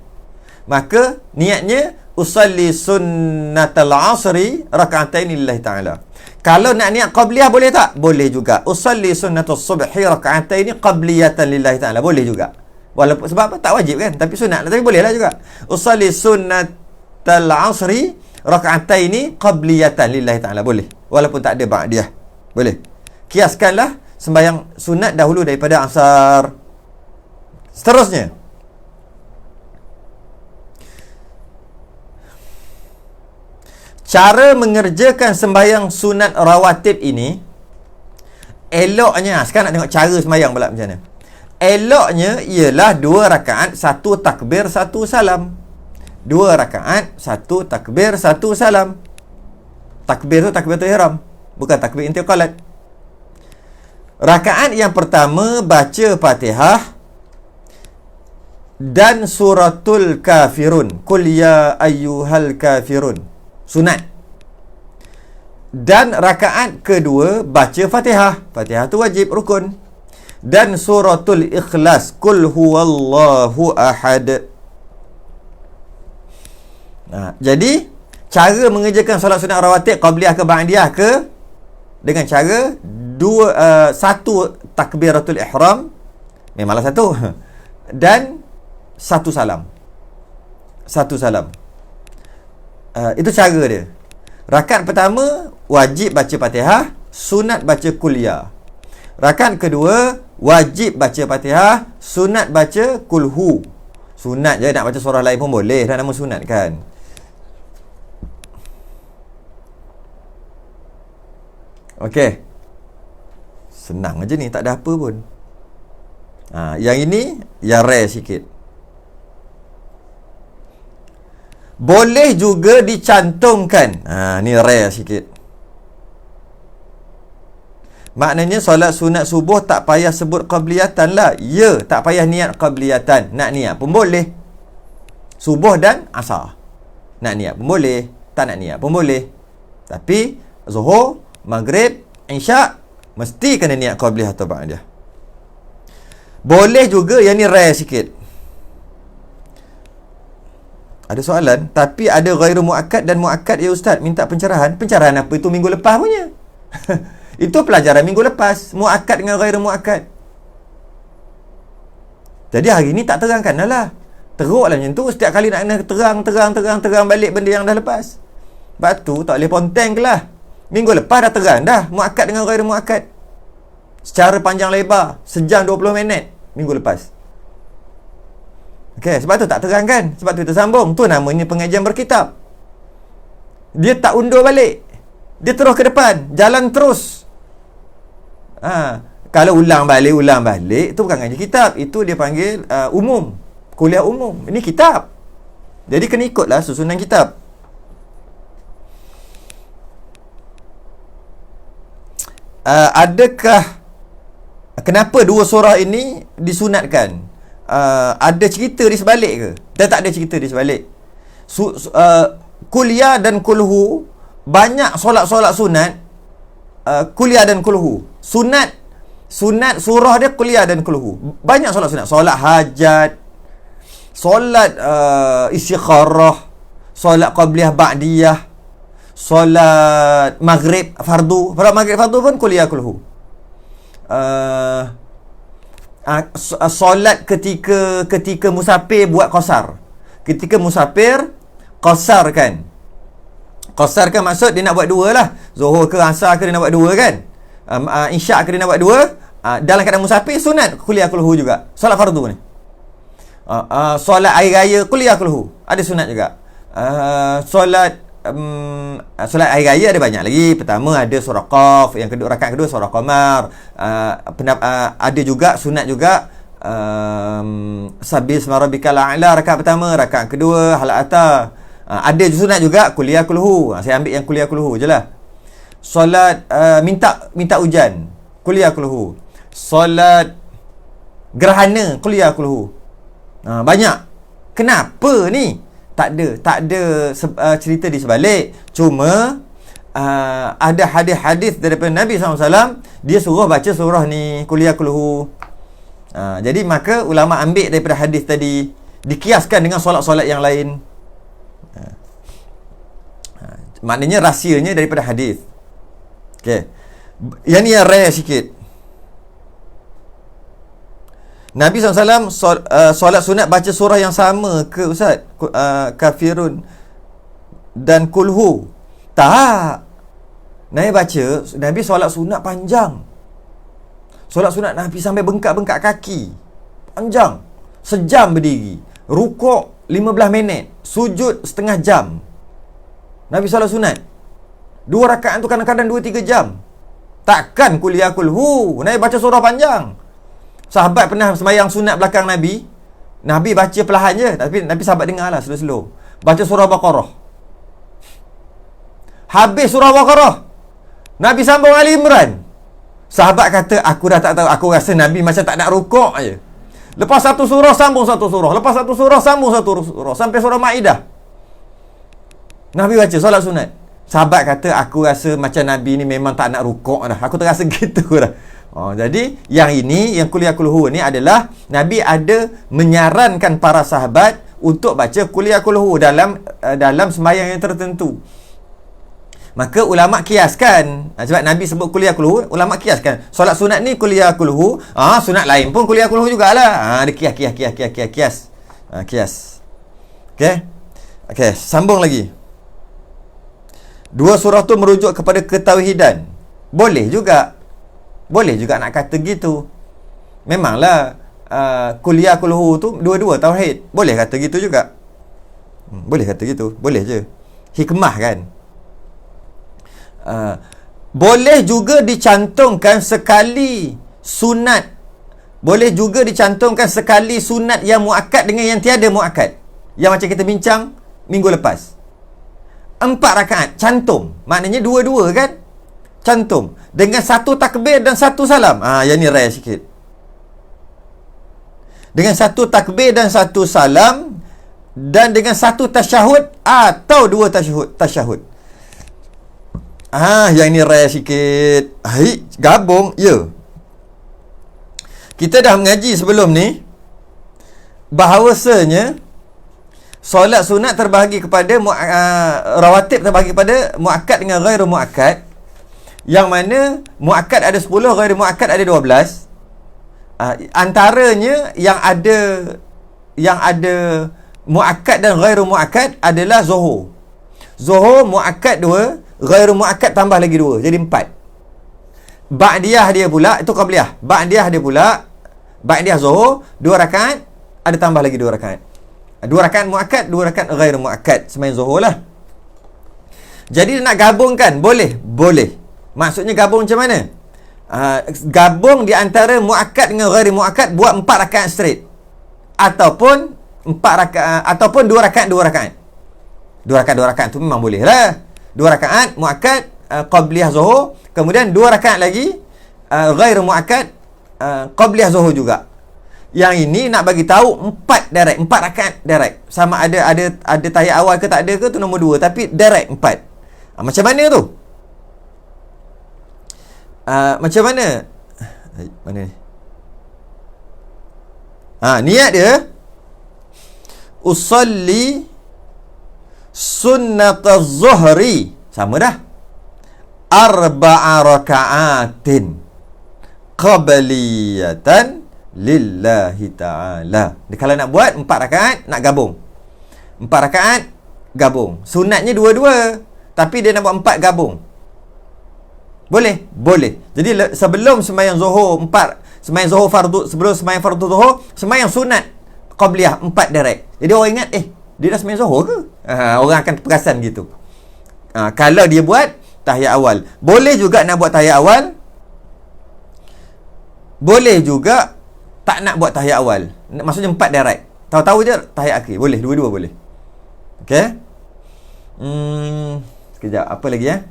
Maka, niatnya, usalli sunnatal asri raka'atain lillahi ta'ala. Kalau nak niat qabliyah boleh tak? Boleh juga. Usalli sunnatus subhi raka'atain qabliyatan lillahi ta'ala. Boleh juga. Walaupun sebab apa? Tak wajib kan? Tapi sunat lah. Tapi boleh lah juga. Usalli sunnatal asri raka'atain qabliyatan lillahi ta'ala. Boleh. Walaupun tak ada ba'diyah. Boleh. Kiaskanlah sembahyang sunat dahulu daripada asar. Seterusnya, cara mengerjakan sembahyang sunat rawatib ini, eloknya, sekarang nak tengok cara sembahyang pula macam mana. Eloknya ialah 2 rakaat, 1 takbir, 1 salam. 2 rakaat, 1 takbir, 1 salam. Takbir tu takbiratul ihram, bukan takbir intiqalat. Rakaat yang pertama baca Fatihah dan suratul kafirun. Qul ya ayyuhal kafirun. Sunat. Dan rakaat kedua baca Fatihah. Fatihah tu wajib, rukun. Dan suratul ikhlas. Qul huwallahu ahad. Jadi cara mengerjakan solat sunat rawatib qabliyah ke ba'diyah ke, dengan cara 1 takbiratul ihram, memanglah 1, dan 1 salam. 1 salam. Itu cara dia. Rakaat pertama wajib baca Fatihah, sunat baca kuliah. Rakaat kedua wajib baca Fatihah, sunat baca kulhu. Sunat je, nak baca surah lain pun boleh, dah nama sunat kan. Okey. Senang aja ni, tak ada apa pun. Yang ini yang rare sikit. Boleh juga dicantumkan. Ni rare sikit. Maknanya solat sunat subuh tak payah sebut qabliyatan lah. Ya, tak payah niat qabliyatan. Nak niat pun boleh. Subuh dan asar. Nak niat pun boleh, tak nak niat pun boleh. Tapi zuhur, maghrib, isyak mesti kena niat qabliyah atau ba'diyah. Boleh juga, yang ni rare sikit. Ada soalan, tapi ada ghairu muakkad dan muakkad ya ustaz, minta pencerahan. Pencerahan apa itu minggu lepas punya? Itu pelajaran minggu lepas, muakkad dengan ghairu muakkad. Jadi hari ni tak terangkan dah lah. Teruklah macam tu, setiap kali nak kena terang balik benda yang dah lepas. Sebab tu tak boleh ponteng ke lah. Minggu lepas dah terang dah muakkad dengan ghairu muakkad secara panjang lebar, sejam 20 minit minggu lepas. Okey, sebab tu tak terang kan. Sebab tu kita sambung. Tu namanya pengajian berkitab. Dia tak undur balik. Dia terus ke depan. Jalan terus. Kalau ulang balik, tu bukan ngaji kitab. Itu dia panggil umum. Kuliah umum. Ini kitab. Jadi kena ikutlah susunan kitab. adakah, kenapa dua surah ini disunatkan? Ada cerita di sebalik ke? Dan tak ada cerita di sebalik. Kuliah dan kulhu, banyak solat-solat sunat, kuliah dan kulhu. Sunat surah dia kuliah dan kulhu. Banyak solat sunat. Solat hajat, solat istikharah, solat qabliyah ba'diyah, solat maghrib fardu. Solat maghrib fardu pun kuliah kulhu. Solat ketika musafir buat qasar. Ketika musafir qasar kan. Qasar kan maksud dia nak buat dua lah. Zuhur ke asar ke dia nak buat dua kan. Isyak ke dia nak buat dua. Dalam keadaan musafir sunat kuliah kulhu juga. Solat fardu ni. Solat air raya kuliah kulhu. Ada sunat juga. Solat air raya ada banyak lagi. Pertama ada surah Qaf, yang kedua rakaat kedua surah Qamar. Ada juga sunat juga Sabbi isma rabbikal a'la rakaat pertama, rakaat kedua hal ata. Ada sunat juga kuliah kulhu. Saya ambil yang kuliah kulhu je lah. Solat minta hujan kuliah kulhu. Solat gerhana kuliah kulhu. Banyak. Kenapa ni? Tak ada cerita di sebalik. Cuma ada hadis-hadis daripada Nabi SAW, dia suruh baca surah ni kuliah kulhu. Jadi maka ulama ambil daripada hadis tadi, dikiaskan dengan solat-solat yang lain. Maknanya rahsianya daripada hadis. Okey. Yang ni yang rare sikit. Nabi SAW solat sunat baca surah yang sama ke Ustaz? Kafirun dan kulhu. Tak. Nabi solat sunat panjang. Solat sunat Nabi sampai bengkak-bengkak kaki. Panjang. Sejam berdiri. Rukuk 15 minit. Sujud setengah jam. Nabi solat sunat. 2 rakaat tu kadang-kadang 2-3 jam. Takkan kuliah kulhu. Nabi baca surah panjang. Sahabat pernah sembahyang sunat belakang Nabi. Nabi baca perlahan je, tapi Nabi sahabat dengar lah slow-slow. Baca surah Baqarah. Habis surah Baqarah, Nabi sambung Ali Imran. Sahabat kata, aku dah tak tahu. Aku rasa Nabi macam tak nak rukuk je. Lepas satu surah, sambung satu surah. Lepas satu surah, sambung satu surah. Sampai surah Ma'idah. Nabi baca solat sunat. Sahabat kata, aku rasa macam Nabi ni memang tak nak rukuk dah. Aku terasa gitu dah. Jadi yang ini, yang kuliah kulhu ni adalah Nabi ada menyarankan para sahabat untuk baca kuliah kulhu dalam sembahyang yang tertentu. Maka ulama kiaskan, sebab Nabi sebut kuliah kulhu, ulama kiaskan solat sunat ni kuliah kulhu, sunat lain pun kuliah kulhu jugalah. Dia kias. Okey, sambung lagi. Dua surah tu merujuk kepada ketauhidan. Boleh juga nak kata gitu. Memanglah kuliah kulhu tu dua-dua tauhid. Boleh kata gitu juga. Boleh kata gitu. Boleh je. Hikmah kan. Boleh juga dicantumkan sekali sunat. Boleh juga dicantumkan sekali sunat yang muakkad dengan yang tiada muakkad. Yang macam kita bincang minggu lepas. 4 rakaat cantum. Maknanya dua-dua kan? Cantum dengan satu takbir dan satu salam. Yang ni rare sikit. Dengan satu takbir dan satu salam, dan dengan satu tasyahud atau 2 tasyahud. Yang ni rare sikit. Gabung. Ya. Kita dah mengaji sebelum ni bahawasanya solat sunat terbahagi kepada rawatib terbahagi kepada muakkad dengan ghairu muakkad. Yang mana muakkad ada 10, ghairu muakkad ada 12. Antaranya yang ada muakkad dan ghairu muakkad adalah zuhur. Zuhur muakkad 2, ghairu muakkad tambah lagi 2, jadi 4. Ba'diyah dia pula, itu qabliyah. Ba'diyah dia pula, ba'diyah zuhur 2 rakaat, ada tambah lagi 2 rakaat. 2 rakaat muakkad, 2 rakaat ghairu muakkad, sembahyang zuhur lah. Jadi nak gabungkan, boleh. Maksudnya gabung macam mana? Gabung di antara muakkad dengan ghairu muakkad, buat 4 rakaat straight. Ataupun 4 rakaat, ataupun 2 rakaat 2 rakaat. 2 rakaat tu memang boleh lah. 2 rakaat muakkad, qabliyah zuhur, kemudian 2 rakaat lagi ghair muakkad qabliyah zuhur juga. Yang ini nak bagi tahu 4 direct, 4 rakaat direct. Sama ada tahiyat awal ke tak ada ke, tu nombor 2, tapi direct 4. Macam mana tu? Macam mana? Mana ni? Niat dia usalli sunnataz zuhri, sama dah, 4 raka'atin qabliyatan lillahi ta'ala. Dia kalau nak buat 4 rakaat, nak gabung 4 rakaat gabung. Sunatnya 2-2, tapi dia nak buat 4 gabung. Boleh? Boleh. Jadi sebelum sembahyang zuhur sembahyang zuhur fardu, sebelum sembahyang fardu zuhur, sembahyang sunat qabliyah 4 direct. Jadi orang ingat, dia dah sembahyang zuhur ke? Orang akan perasan gitu. Kalau dia buat tahiyat awal. Boleh juga nak buat tahiyat awal. Boleh juga tak nak buat tahiyat awal. Maksudnya 4 direct. Tahu-tahu je tahiyat akhir. Boleh, dua-dua boleh. Okey? Sekejap, apa lagi ya?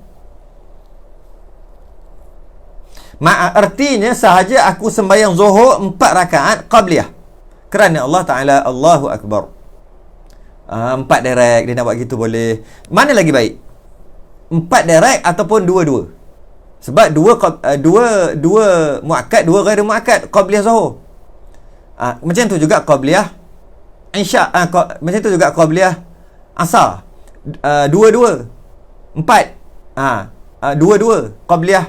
Artinya sahaja aku sembahyang zuhur 4 rakaat qabliyah. Kerana Allah Ta'ala Allahu Akbar. 4 direct, dia nak buat gitu boleh. Mana lagi baik? 4 direct ataupun 2-2? Sebab dua muakkad, 2 ghair muakkad qabliyah zuhur. Macam tu juga qabliyah Isya, macam tu juga qabliyah Asar. 2-2 4 2-2 qabliyah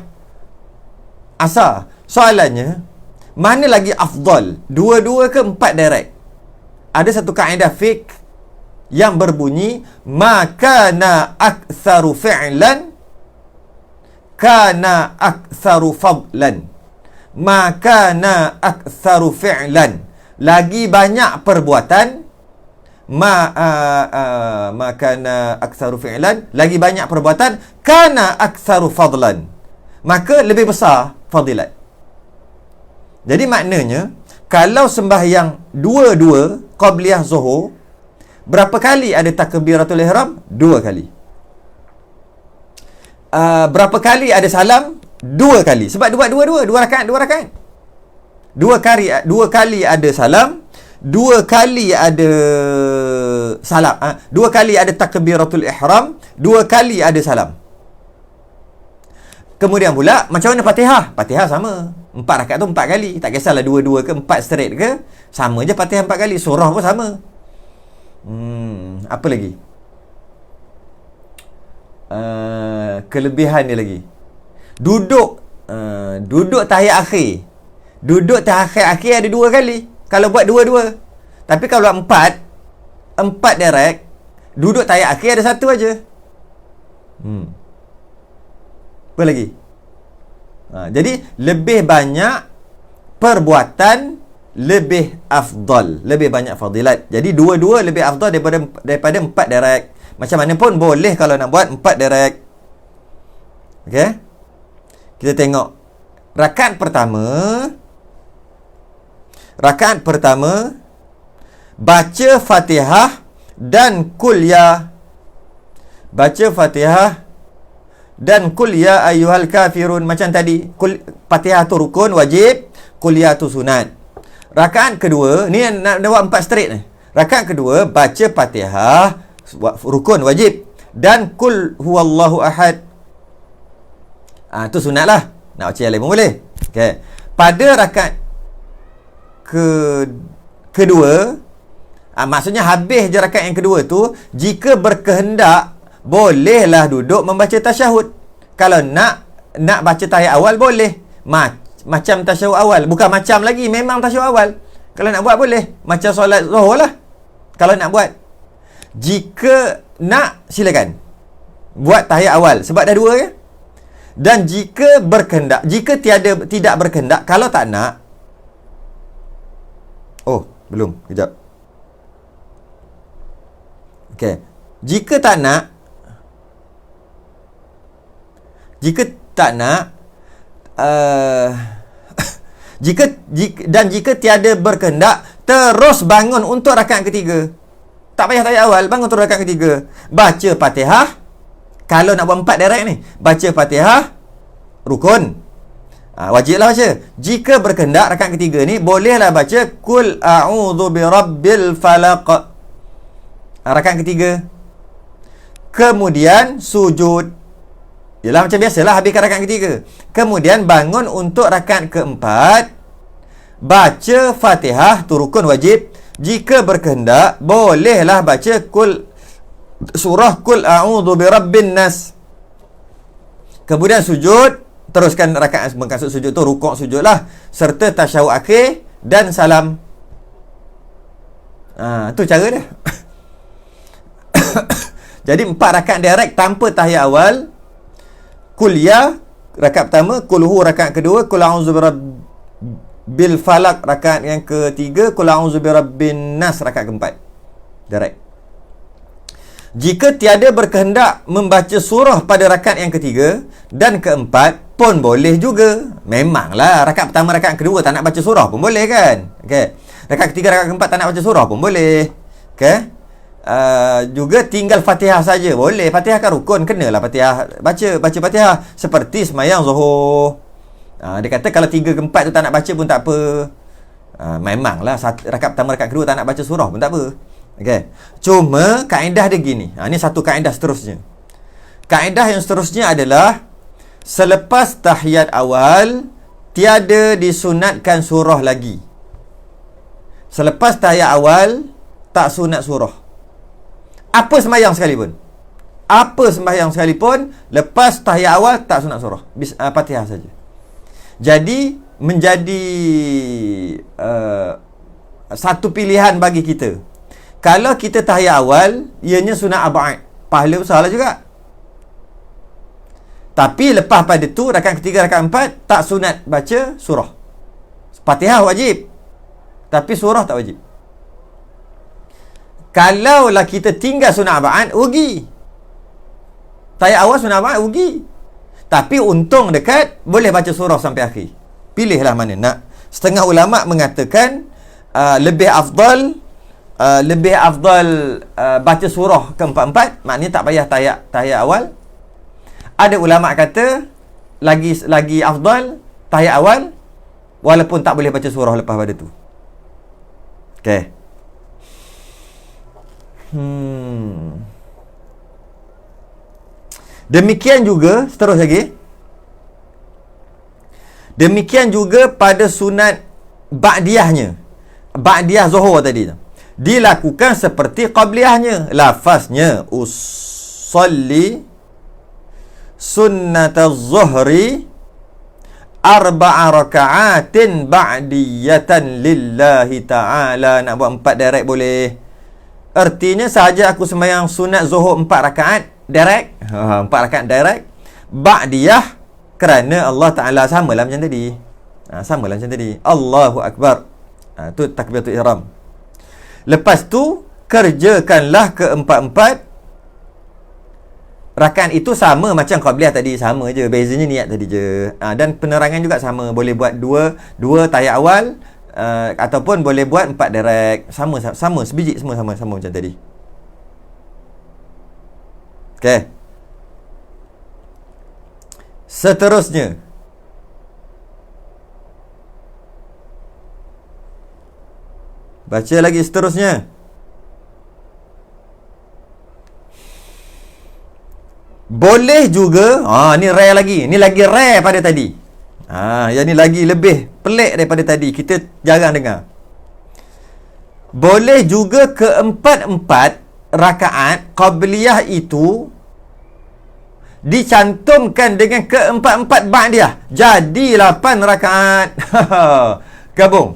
Asar. Soalannya, mana lagi afdal, 2-2 ke 4 direct? Ada satu kaedah fiqh yang berbunyi makana aktsaru fi'lan kana aktsaru fadlan. Makana aktsaru fi'lan, lagi banyak perbuatan, makana aktsaru fi'lan, lagi banyak perbuatan, kana aktsaru fadlan, maka lebih besar fadilat. Jadi maknanya, kalau sembahyang 2-2 qabliyah zuhur, berapa kali ada takbiratul ihram? 2 kali. Berapa kali ada salam? 2 kali. Sebab buat 2 rakaat. 2 kali ada salam, 2 kali ada salam, 2 kali ada takbiratul ihram, 2 kali ada salam. Kemudian pula, macam mana Fatihah? Fatihah sama. 4 rakaat tu 4 kali. Tak kisahlah 2-2 ke 4 straight ke, sama je Fatihah 4 kali. Surah pun sama. Apa lagi? Kelebihan dia lagi. Duduk tahiyat akhir. Duduk tahiyat akhir ada 2 kali. Kalau buat 2-2. Tapi kalau 4 direct, duduk tahiyat akhir ada 1 aja. Apa lagi? Jadi lebih banyak perbuatan, lebih afdal, lebih banyak fadilat. Jadi 2-2 lebih afdal daripada 4 direct. Macam mana pun boleh kalau nak buat 4 direct. Okey? Kita tengok rakaat pertama baca Fatihah dan Qul ya ayyuhal kafirun. Macam tadi, Fatihah tu rukun wajib, Qul ya tu sunat. Rakaat kedua ni nak buat 4 straight ni. Rakaat kedua baca Fatihah rukun wajib dan Qul huwallahu ahad. Tu sunat lah. Nak baca yang lain pun boleh. Okay. Pada rakaat kedua, maksudnya habis je rakaat yang kedua tu, jika berkehendak bolehlah duduk membaca tasyahud. Kalau nak baca tahiyat awal boleh. Macam tasyahud awal. Bukan macam lagi, memang tasyahud awal. Kalau nak buat boleh. Macam solat zuhur lah. Kalau nak buat. Jika nak, silakan buat tahiyat awal. Sebab dah 2 ya. Dan jika berkehendak, jika tidak berkehendak, kalau tak nak, belum, kejap. Okey. Jika tak nak, jika tiada berkehendak, terus bangun untuk rakaat ketiga. Tak payah tahiyat awal, bangun untuk rakaat ketiga. Baca Fatihah, Kalau nak buat 4 direct ni, baca Fatihah rukun, wajiblah baca. Jika berkehendak rakaat ketiga ni, bolehlah baca Qul a'udzu birabbil falaq, rakaat ketiga. Kemudian sujud, ialah macam biasalah habiskan rakaat ketiga. Kemudian bangun untuk rakaat keempat, baca Fatihah tu rukun wajib. Jika berkehendak, bolehlah baca surah Qul a'udzu birabbin nas. Kemudian sujud, teruskan rakaat maksud sujud tu rukuk sujudlah, serta tasyahud akhir dan salam. Tu cara dia. Jadi 4 rakaat direct tanpa tahiyat awal. Qul ya rakaat pertama, Qul hu rakaat kedua, Qul a'udzu birabbil falaq rakaat yang ketiga, Qul a'udzu birabbin nas rakaat keempat. Direct. Jika tiada berkehendak membaca surah pada rakaat yang ketiga dan keempat pun boleh juga. Memanglah rakaat pertama, rakaat kedua tak nak baca surah pun boleh kan? Okey. Rakaat ketiga, rakaat keempat tak nak baca surah pun boleh. Okey. Juga tinggal Fatihah saja boleh. Fatihah kan rukun, kenalah Fatihah, baca Fatihah seperti semayang Zuhur. Dia kata kalau 3 ke 4 tu tak nak baca pun tak apa. Memanglah rakaat pertama, rakaat kedua tak nak baca surah pun tak apa. Okey. Cuma kaedah dia gini. Ini satu kaedah seterusnya. Kaedah yang seterusnya adalah selepas tahiyat awal tiada disunatkan surah lagi. Selepas tahiyat awal tak sunat surah. Apa sembahyang sekalipun, lepas tahiyat awal tak sunat surah, Fatihah saja. Jadi menjadi satu pilihan bagi kita. Kalau kita tahiyat awal, ianya sunat ab'ad, pahala besar lah juga. Tapi lepas pada tu, rakaat ketiga, rakaat empat, tak sunat baca surah. Fatihah wajib, tapi surah tak wajib. Kalaulah kita tinggal sunat ab'ad, rugi. Tahiyat awal sunat ab'ad, rugi. Tapi untung dekat, boleh baca surah sampai akhir. Pilihlah mana nak. Setengah ulama' mengatakan lebih afdal baca surah keempat-empat, maknanya tak payah tahiyat awal. Ada ulama' kata lagi afdal tahiyat awal, walaupun tak boleh baca surah lepas pada tu. Okey. Demikian juga terus lagi. Demikian juga pada sunat ba'diyahnya. Ba'diyah Zuhur tadi dilakukan seperti qabliyahnya. Lafaznya usalli sunnataz zuhri arba'a raka'atin ba'diyatan lillahi ta'ala. Nak buat 4 direct boleh. Artinya sahaja aku sembahyang sunat Zuhur 4 rakaat direct, 4 rakaat direct, ba'diyah kerana Allah Ta'ala samalah macam tadi. Samalah macam tadi. Allahu Akbar. Tu takbiratul ihram. Lepas tu kerjakanlah keempat-empat rakaat itu sama macam qabliyah tadi, sama je, bezanya niat tadi je. Dan penerangan juga sama, boleh buat dua tahiyat awal, ataupun boleh buat 4 direct. Sama sebiji, semua sama macam tadi. Okey. Seterusnya, baca lagi seterusnya. Boleh juga, ni rare lagi. Ni lagi rare pada tadi. Yang ni lagi lebih pelik daripada tadi. Kita jarang dengar. Boleh juga keempat-empat rakaat qabliyah itu dicantumkan dengan keempat-empat ba'diyah. Jadi 8 rakaat. Gabung.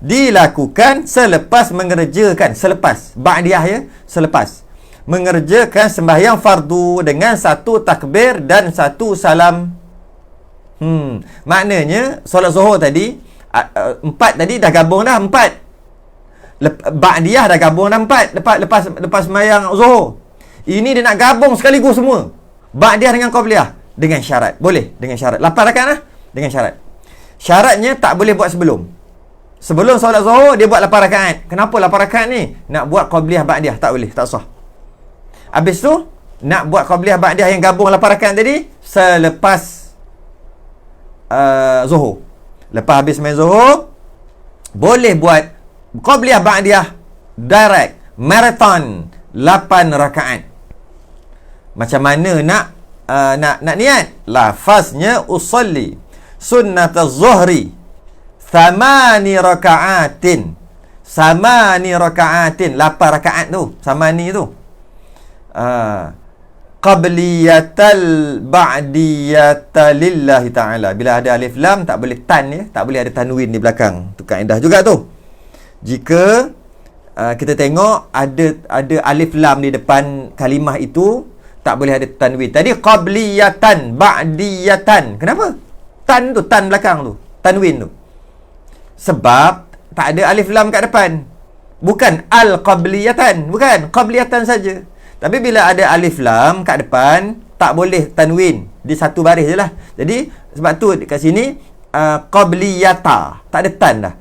Dilakukan selepas mengerjakan, selepas ba'diyah ya, selepas mengerjakan sembahyang fardu dengan 1 takbir dan 1 salam. Maknanya solat Zuhur tadi 4 tadi dah gabung dah 4. Ba'diyah dah gabung dah 4 lepas sembahyang Zuhur. Ini dia nak gabung sekaligus semua. Ba'diyah dengan qabliyah dengan syarat. Boleh dengan syarat. 8 rakaat lah dengan syarat. Syaratnya tak boleh buat sebelum solat Zuhur dia buat 8 rakaat. Kenapa 8 rakaat ni? Nak buat qabliyah ba'diyah tak boleh, tak sah. Habis tu nak buat qabliyah ba'diyah yang gabung 8 rakaat tadi selepas Zuhur. Lepas habis main Zuhur, boleh buat qabliyah ba'diyah direct, marathon 8 rakaat. Macam mana nak niat? Lafaznya usalli sunnataz zuhri 8 rakaatin. 8 rakaat tu, samani tu. Qabliyatal ba'diyata lillahi ta'ala. Bila ada alif lam tak boleh tan ya, tak boleh ada tanwin di belakang. Tu kaedah juga tu. Jika kita tengok ada alif lam di depan kalimah itu, tak boleh ada tanwin. Tadi qabliyatan, ba'diyatan. Kenapa? Tan tu, tan belakang tu, tanwin tu. Sebab tak ada alif lam kat depan. Bukan al-qabliyatan, bukan qabliyatan saja. Tapi bila ada alif lam kat depan, tak boleh tanwin. Di satu baris je lah. Jadi sebab tu kat sini qabliyata, tak ada tan dah.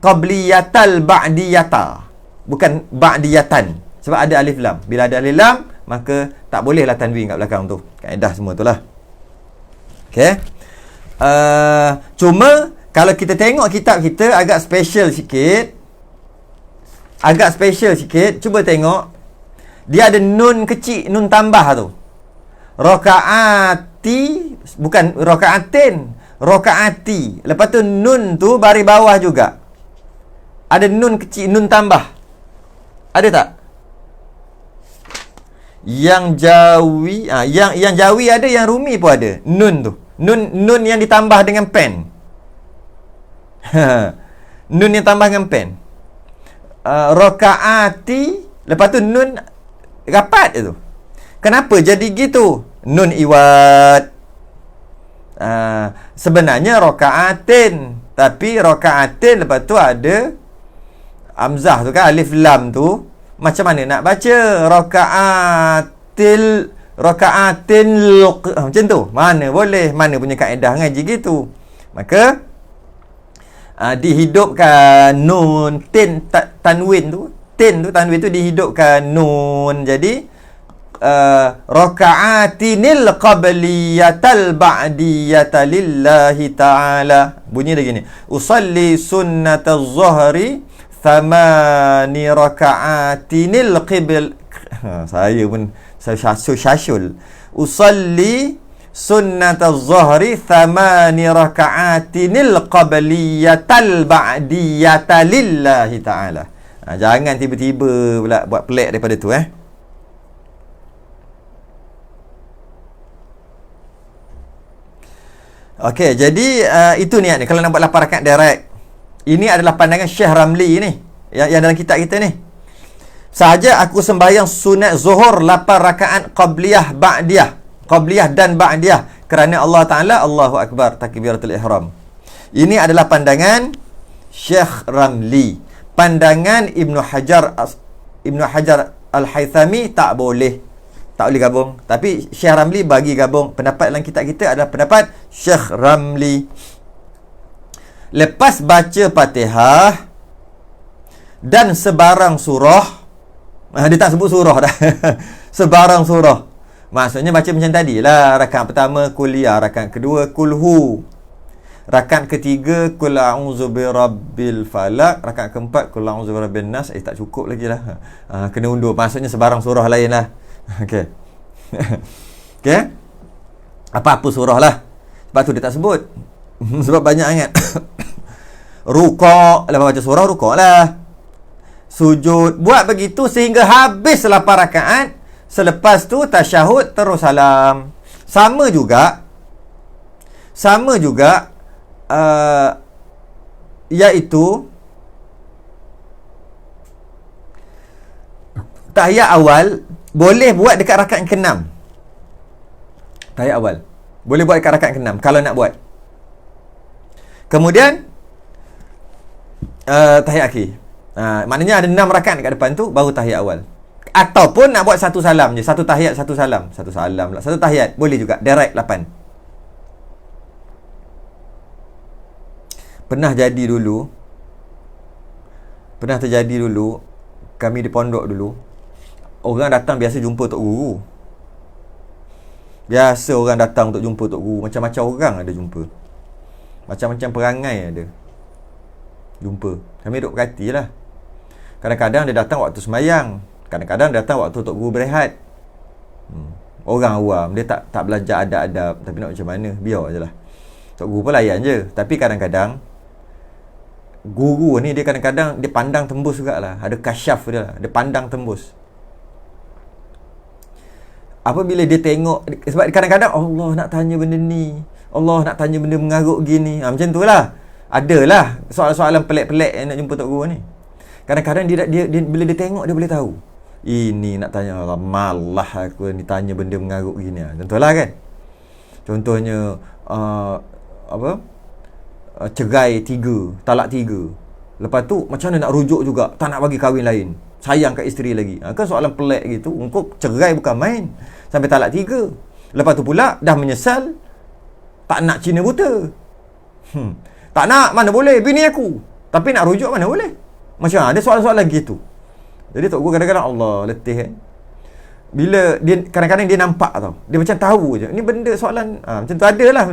Qabliyatal ba'diyata, bukan ba'diyatan. Sebab ada alif lam. Bila ada alif lam, maka tak bolehlah tanwin kat belakang tu. Kaedah semua tu lah. Okay. Cuma kalau kita tengok kitab kita agak special sikit. Cuba tengok. Dia ada nun kecil, nun tambah tu. Rakaati, bukan rakaatin, rakaati. Lepas tu nun tu baris bawah juga. Ada nun kecil, nun tambah. Ada tak? Yang jawi, yang jawi ada, yang rumi pun ada. Nun tu. Nun yang ditambah dengan pen. Nun yang tambah dengan pen. Rakaati, lepas tu nun rapat tu. Kenapa jadi gitu? Nun iwad. Sebenarnya rakaatin, tapi rakaatin lepas tu ada hamzah tu kan, alif lam tu. Macam mana nak baca? Rakaatin macam tu. Mana boleh? Mana punya kaedah ngaji gitu? Maka dihidupkan nun tanwin tu. Tanwin tu dihidupkan nun. Jadi raka'atinil qabliyatal ba'diyata lillahi ta'ala. Bunyi dia gini. Usalli sunnataz zuhri 8 raka'atinil saya pun syasyul. Usalli sunnataz zuhri 8 raka'atinil qabliyatal ba'diyata lillahi ta'ala. Jangan tiba-tiba pula buat pelik daripada tu Okey, jadi itu niat ni kalau nak buat 8 rakaat direct. Ini adalah pandangan Syekh Ramli ni, yang dalam kitab kita ni. Sahaja aku sembahyang sunat zuhur 8 rakaat qabliyah ba'diyah. Qabliyah dan ba'diyah kerana Allah Ta'ala, Allahu Akbar, takbiratul ihram. Ini adalah pandangan Syekh Ramli. Pandangan Ibnu Hajar Al-Haythami tak boleh gabung. Tapi Syekh Ramli bagi gabung. Pendapat dalam kitab kita adalah pendapat Syekh Ramli. Lepas baca Fatihah dan sebarang surah, dia tak sebut surah dah. Sebarang surah. Maksudnya baca macam tadi lah. Rakaat pertama kuliah, rakaat kedua kulhu, rakaat ketiga kul a'udzu birabbil falaq, rakaat keempat kul a'udzu birabbin nas. Tak cukup lagi lah. Kena undur. Maksudnya sebarang surah lain lah. Okey. Okey. Apa-apa surah lah. Sebab tu dia tak sebut. Sebab banyak sangat. Rukuk, lepas baca surah rukuk lah. Sujud, buat begitu sehingga habis 8 rakaat. Selepas tu tasyahud terus salam. Sama juga iaitu tahiyat awal boleh buat dekat rakaat ke-6. Tahiyat awal boleh buat dekat rakaat ke-6 kalau nak buat. Kemudian tahiyat akhir. Maknanya ada 6 rakaat dekat depan tu, baru tahiyat awal. Ataupun nak buat satu salam je, satu tahiyat, satu salam. Satu salam lah, satu tahiyat. Boleh juga, direct 8. Pernah terjadi dulu, kami di pondok dulu, orang datang biasa jumpa Tok Guru. Biasa orang datang untuk jumpa Tok Guru. Macam-macam orang ada jumpa. Macam-macam perangai ada jumpa. Kami duk perhati lah. Kadang-kadang dia datang waktu semayang, kadang-kadang dia datang waktu Tok Guru berehat. Orang awam, dia tak belajar adab-adab. Tapi nak macam mana, biar je lah. Tok Guru pun layan je. Tapi kadang-kadang guru ni dia kadang-kadang dia pandang tembus jugalah. Ada kasyaf dia lah. Dia pandang tembus. Apabila dia tengok, sebab kadang-kadang Allah nak tanya benda ni, Allah nak tanya benda mengarut gini, macam tu lah. Adalah soalan-soalan pelik-pelik yang nak jumpa Tok Guru ni. Kadang-kadang dia bila dia tengok, dia boleh tahu, ini nak tanya Allah, malah aku ni tanya benda mengarut gini. Contohlah kan, contohnya cerai 3, talak 3. Lepas tu macam mana nak rujuk juga, tak nak bagi kahwin lain, sayang kat isteri lagi. Kan soalan pelik gitu. Engkau cerai bukan main, sampai talak 3. Lepas tu pula dah menyesal, tak nak Cina buta. Tak nak, mana boleh, bini aku. Tapi nak rujuk mana boleh. Macam ada soalan-soalan gitu. Jadi Tok Guru kadang-kadang Allah letih kan. Bila dia kadang-kadang dia nampak tau, dia macam tahu je ni benda soalan macam tu adalah.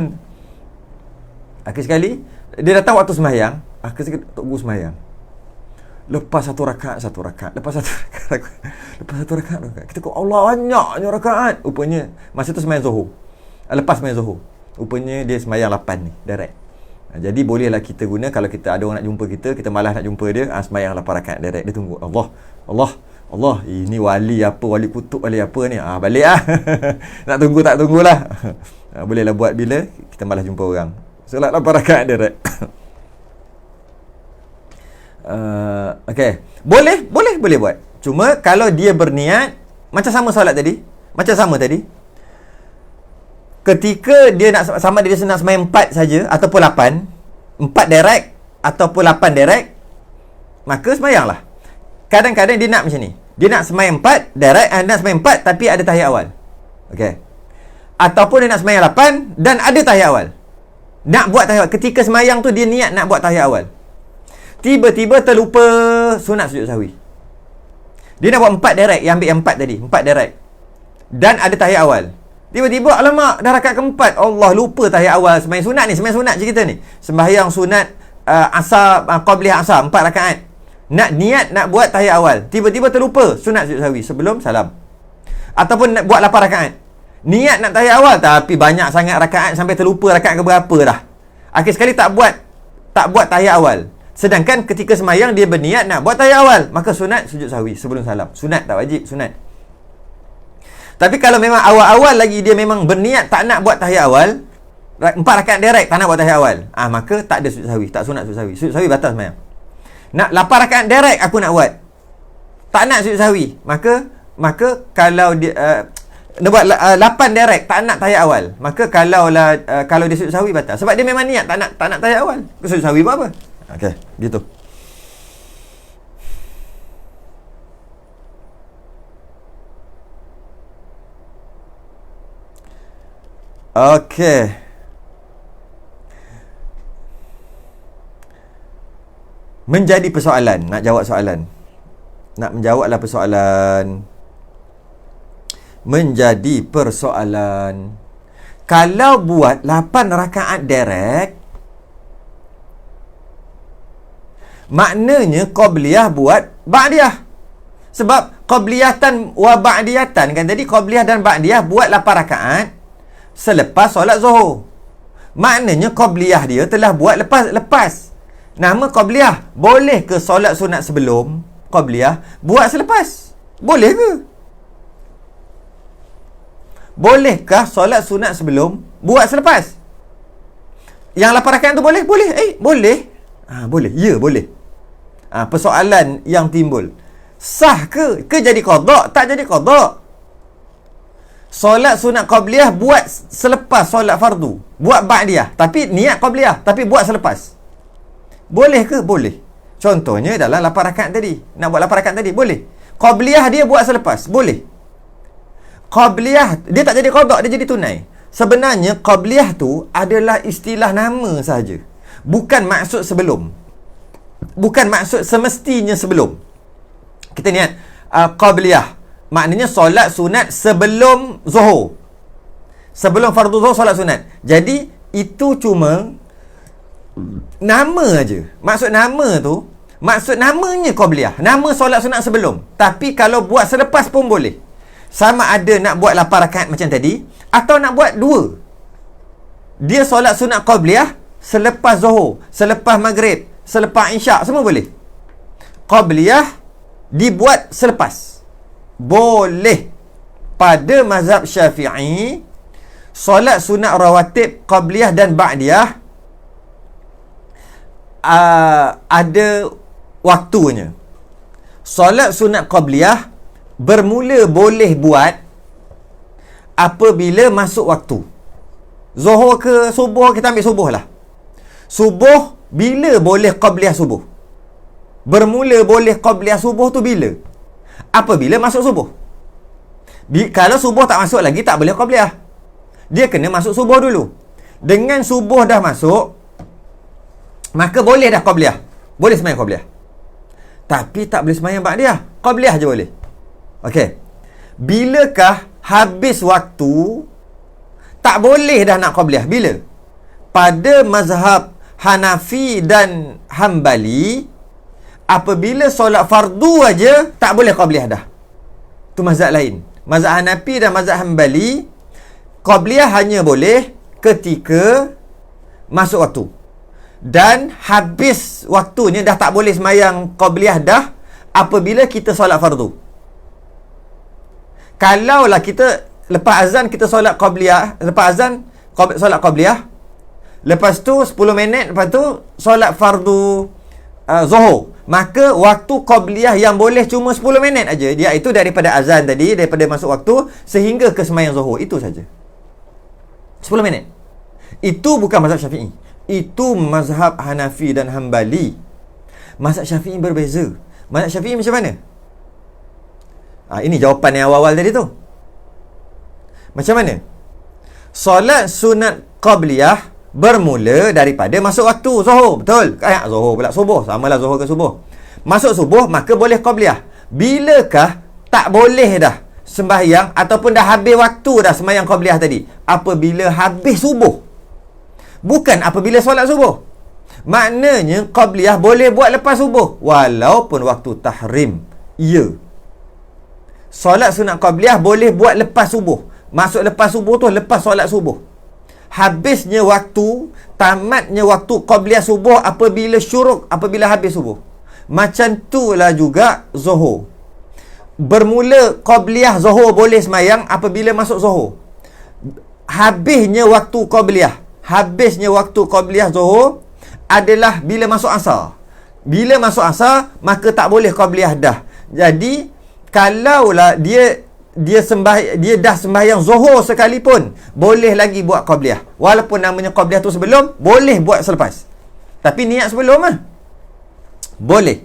Akhir sekali dia datang waktu sembahyang. Akhir sekali Tok Guru sembahyang. Lepas satu rakaat. Lepas satu rakaat. Kita kata Allah banyaknya rakaat. Rupanya masa tu sembahyang Zuhur. Lepas sembahyang Zuhur. Rupanya dia sembahyang 8 ni, direct. Jadi bolehlah kita guna, kalau kita ada orang nak jumpa kita malas nak jumpa dia, sembahyang 8 rakaat direct. Dia tunggu Allah, ini wali apa, wali kutub, wali apa ni, balik lah. Nak tunggu tak tunggulah. Bolehlah buat bila kita malas jumpa orang. Solat 8 rakaat direct. Okay, boleh buat. Cuma kalau dia berniat macam sama solat tadi, ketika dia nak sama dia senang sembahyang 4 saja ataupun 4 direct ataupun 8 direct, maka sembahyanglah. Kadang-kadang dia nak macam ni. Dia nak sembahyang 4 direct, nak sembahyang 4 tapi ada tahiyat awal. Okey. Ataupun dia nak sembahyang 8 dan ada tahiyat awal. Nak buat tahiyat awal. Ketika sembahyang tu dia niat nak buat tahiyat awal. Tiba-tiba terlupa sunat sujud sahwi. Dia nak buat 4 direct, yang ambil yang 4 tadi, 4 direct. Dan ada tahiyat awal. Tiba-tiba alamak dah rakaat keempat, Allah lupa tahiyat awal sembahyang sunat cerita ni. Sembahyang sunat asar, qabliyah asar 4 rakaat. Nak niat nak buat tahiyat awal, tiba-tiba terlupa sunat sujud sahwi sebelum salam. Ataupun nak buat 8 rakaat. Niat nak tahiyat awal tapi banyak sangat rakaat sampai terlupa rakaat ke berapa dah. Akhir sekali tak buat tahiyat awal. Sedangkan ketika sembahyang dia berniat nak buat tahiyat awal, maka sunat sujud sahwi sebelum salam. Sunat, tak wajib, sunat. Tapi kalau memang awal-awal lagi dia memang berniat tak nak buat tahiyat awal, 4 rakaat direct tak nak buat tahiyat awal, maka tak ada sujud sahwi, tak sunat sujud sahwi. Sujud sahwi batal sembahyang. Nak 8 rakaat direct aku nak buat, tak nak sujud sahwi, maka kalau dia dia buat 8 direct tak nak tahiyat awal, maka kalau dia sujud sahwi batal. Sebab dia memang niat tak nak tahiyat awal. Sujud sahwi buat apa? Okey, gitu. Okey. Menjadi persoalan, nak menjawablah persoalan. Menjadi persoalan. Kalau buat 8 rakaat direct, maknanya qabliyah buat ba'diyah. Sebab qabliyatan wa ba'diyatan kan, jadi qabliyah dan ba'diyah buat 8 rakaat selepas solat Zuhur. Maknanya qabliyah dia telah buat lepas. Nama qabliyah. Boleh ke solat sunat sebelum qabliyah buat selepas? Boleh ke? Bolehkah solat sunat sebelum buat selepas? Yang 8 rakaat tu boleh? Boleh. Boleh. Boleh. Ya, boleh. Persoalan yang timbul, sah ke jadi qada? Tak jadi qada. Solat sunat qabliyah buat selepas solat fardu, buat ba'diyah, tapi niat qabliyah, tapi buat selepas. Boleh ke? Boleh. Contohnya dalam 8 rakaat tadi, nak buat 8 rakaat tadi, boleh. Qabliyah dia buat selepas, boleh. Qabliyah dia tak jadi qada, dia jadi tunai. Sebenarnya qabliyah tu adalah istilah nama sahaja, bukan maksud sebelum, bukan maksud semestinya sebelum. Kita niat qabliyah, maknanya solat sunat sebelum Zuhur. Sebelum fardu zuhur solat sunat. Jadi itu cuma nama aja. Maksud namanya qabliyah. Nama solat sunat sebelum. Tapi kalau buat selepas pun boleh. Sama ada nak buat 8 rakaat macam tadi atau nak buat 2. Dia solat sunat qabliyah selepas zuhur, selepas maghrib, selepas isyak, semua boleh. Qabliyah dibuat selepas. Boleh. Pada mazhab Syafi'i, solat sunat rawatib qabliyah dan ba'diyah ada waktunya. Solat sunat qabliyah bermula boleh buat apabila masuk waktu. Zuhur ke subuh, kita ambil subuh lah. Subuh, bila boleh qabliyah subuh? Bermula boleh qabliyah subuh tu bila? Apabila masuk subuh. Kalau subuh tak masuk lagi, tak boleh qabliyah. Dia kena masuk subuh dulu. Dengan subuh dah masuk, maka boleh dah qabliyah. Boleh sembahyang qabliyah. Tapi tak boleh sembahyang ba'diyah. Qabliyah je boleh. Okey. Bilakah habis waktu tak boleh dah nak qabliyah? Bila? Pada mazhab Hanafi dan Hambali, apabila solat fardu aja tak boleh qabliyah dah. Tu mazhab lain. Mazhab Hanafi dan mazhab Hambali, qabliyah hanya boleh ketika masuk waktu. Dan habis waktunya dah tak boleh sembahyang qabliyah dah apabila kita solat fardu. Kalaulah kita lepas azan kita solat qabliyah, lepas azan solat qabliyah, lepas tu 10 minit lepas tu solat fardu zuhur, maka waktu qabliyah yang boleh cuma 10 minit aja, iaitu daripada azan tadi, daripada masuk waktu sehingga ke sembahyang zuhur, itu saja. 10 minit. Itu bukan mazhab Syafi'i. Itu mazhab Hanafi dan Hambali. Mazhab Syafi'i berbeza. Mazhab Syafi'i macam mana? Ini jawapan yang awal-awal tadi tu. Macam mana? Solat sunat qabliyah bermula daripada masuk waktu zuhur. Betul? Zuhur pula subuh. Samalah zuhur ke subuh. Masuk subuh, maka boleh qabliyah. Bilakah tak boleh dah sembahyang ataupun dah habis waktu dah sembahyang qabliyah tadi? Apabila habis subuh. Bukan apabila solat subuh. Maknanya qabliyah boleh buat lepas subuh walaupun waktu tahrim. Ya. Solat sunat qabliyah boleh buat lepas subuh. Masuk lepas subuh tu lepas solat subuh. Habisnya waktu, tamatnya waktu qabliyah subuh apabila syuruk, apabila habis subuh. Macam itulah juga zuhur. Bermula qabliyah zuhur boleh sembahyang apabila masuk zuhur. Habisnya waktu qabliyah zuhur adalah bila masuk asar. Bila masuk asar, maka tak boleh qabliyah dah. Jadi kalaulah dia dah sembahyang zuhur sekalipun, boleh lagi buat qabliyah. Walaupun namanya qabliyah tu sebelum, boleh buat selepas. Tapi niat sebelum boleh.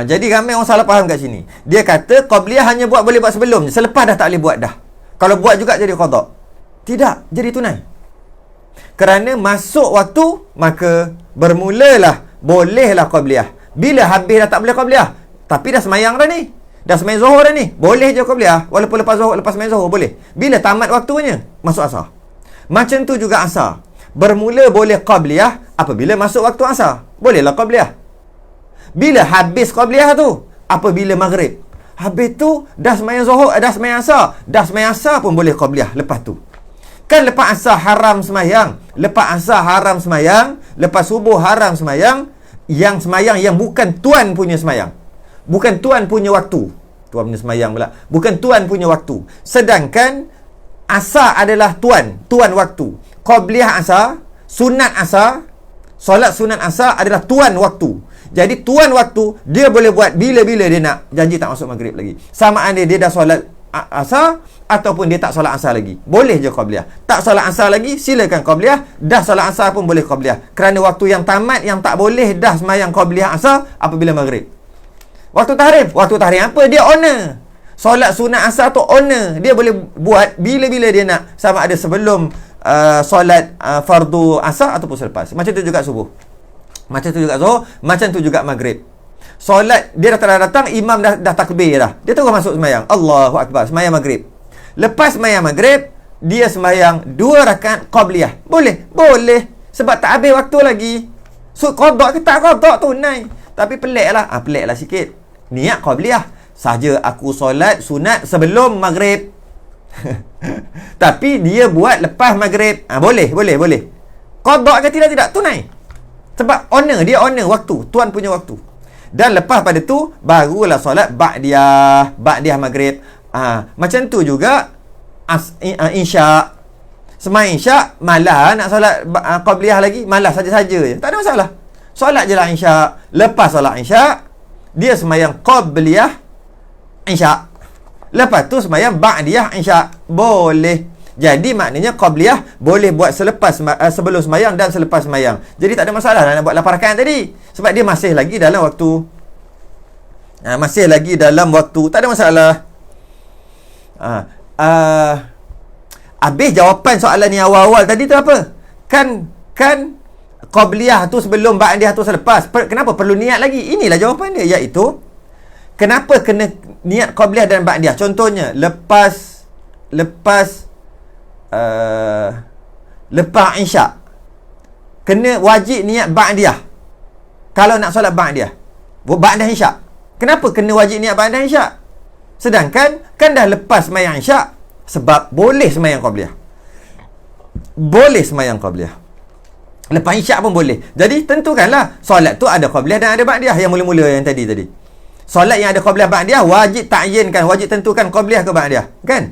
Jadi ramai orang salah faham kat sini. Dia kata qabliyah hanya boleh buat sebelum, selepas dah tak boleh buat dah. Kalau buat juga jadi qada. Tidak, jadi tunai. Kerana masuk waktu, maka bermulalah bolehlah qabliyah. Bila habis dah tak boleh qabliyah. Tapi dah sembahyang dah ni. Dah sembahyang zuhur dah ni. Boleh je qabliyah. Walaupun lepas sembahyang zuhur boleh. Bila tamat waktunya, masuk asar. Macam tu juga asar. Bermula boleh qabliyah apabila masuk waktu asar. Bolehlah qabliyah. Bila habis qabliyah tu? Apabila maghrib. Habis tu dah sembahyang zuhur, dah sembahyang asar. Dah sembahyang asar pun boleh qabliyah lepas tu. Kan lepas asar haram sembahyang. Lepas asar haram sembahyang. Lepas subuh haram sembahyang. Yang sembahyang yang bukan tuan punya sembahyang. Bukan tuan punya waktu. Tuan punya sembahyang pula. Bukan tuan punya waktu. Sedangkan asar adalah tuan waktu. Qabliyah asar, sunat asar, solat sunat asar adalah tuan waktu. Jadi tuan waktu, dia boleh buat bila-bila dia nak. Janji tak masuk maghrib lagi. Sama ada dia dah solat asar ataupun dia tak solat asar lagi. Boleh je qabliyah. Tak solat asar lagi, silakan qabliyah. Dah solat asar pun boleh qabliyah. Kerana waktu yang tamat, yang tak boleh dah sembahyang qabliyah asar apabila maghrib. Waktu tahrim apa? Dia honor. Solat sunat asar tu honor. Dia boleh buat bila-bila dia nak. Sama ada sebelum solat fardu asar ataupun selepas. Macam tu juga subuh. Macam tu juga zuhur. Macam tu juga maghrib. Solat, dia datang, imam dah takbir dah. Dia terus masuk sembahyang. Allahu Akbar. Sembahyang maghrib. Lepas sembahyang maghrib, dia sembahyang 2 rakaat qabliyah. Boleh? Boleh. Sebab tak habis waktu lagi. So, qada ke tak qada tunai. Tapi peliklah sikit. Niat qabliyah. Saja aku solat sunat sebelum maghrib. Tapi dia buat lepas maghrib. Boleh. Qada ke tidak? Tunai. Sebab dia honor waktu. Tuan punya waktu. Dan lepas pada tu, barulah solat ba'diyah maghrib. Macam tu juga Isyak. Semai Isyak, malah nak solat qabliyah lagi, malah saja-saja je. Tak ada masalah. Solat je lah Isyak. Lepas solat Isyak, dia semayang qabliyah Isyak. Lepas tu semayang ba'diyah Isyak. Boleh. Jadi maknanya qabliyah boleh buat sebelum semayang dan selepas semayang. Jadi tak ada masalah nak buat 8 rakaat tadi. Sebab dia masih lagi dalam waktu. Tak ada masalah. Habis jawapan soalan ni awal-awal tadi tu apa? Kan qabliyah tu sebelum, ba'diyah tu selepas. Kenapa perlu niat lagi? Inilah jawapan dia, iaitu kenapa kena niat qabliyah dan ba'diyah? Contohnya lepas Isyak kena wajib niat ba'diyah. Kalau nak solat ba'diyah Isyak, kenapa kena wajib niat ba'diyah Isyak? Sedangkan kan dah lepas sembahyang Isyak. Sebab boleh sembahyang qabliyah. Lepas Isyak pun boleh. Jadi tentukanlah solat tu ada qabliyah dan ada ba'diyah. Yang mula-mula yang tadi. Solat yang ada qabliyah ba'diyah wajib ta'yinkan, wajib tentukan qabliyah ke ba'diyah. Kan?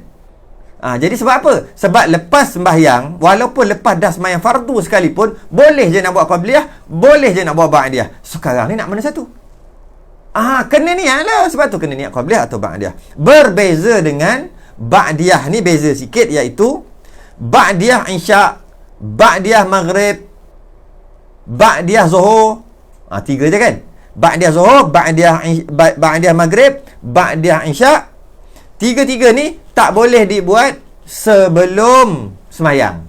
Jadi sebab apa? Sebab lepas sembahyang, walaupun lepas dah sembahyang fardu sekalipun, boleh je nak buat qabliyah, boleh je nak buat ba'diyah. Sekarang ni nak mana satu? Kena niat lah. Sebab tu kena niat qabliyah atau ba'diyah. Berbeza dengan ba'diyah ni, beza sikit, iaitu ba'diyah Isyak, ba'diyah maghrib, ba'diyah zuhur. 3 je kan? Ba'diyah zuhur, ba'diyah maghrib, ba'diyah Isyak. 3 ni tak boleh dibuat sebelum semayang.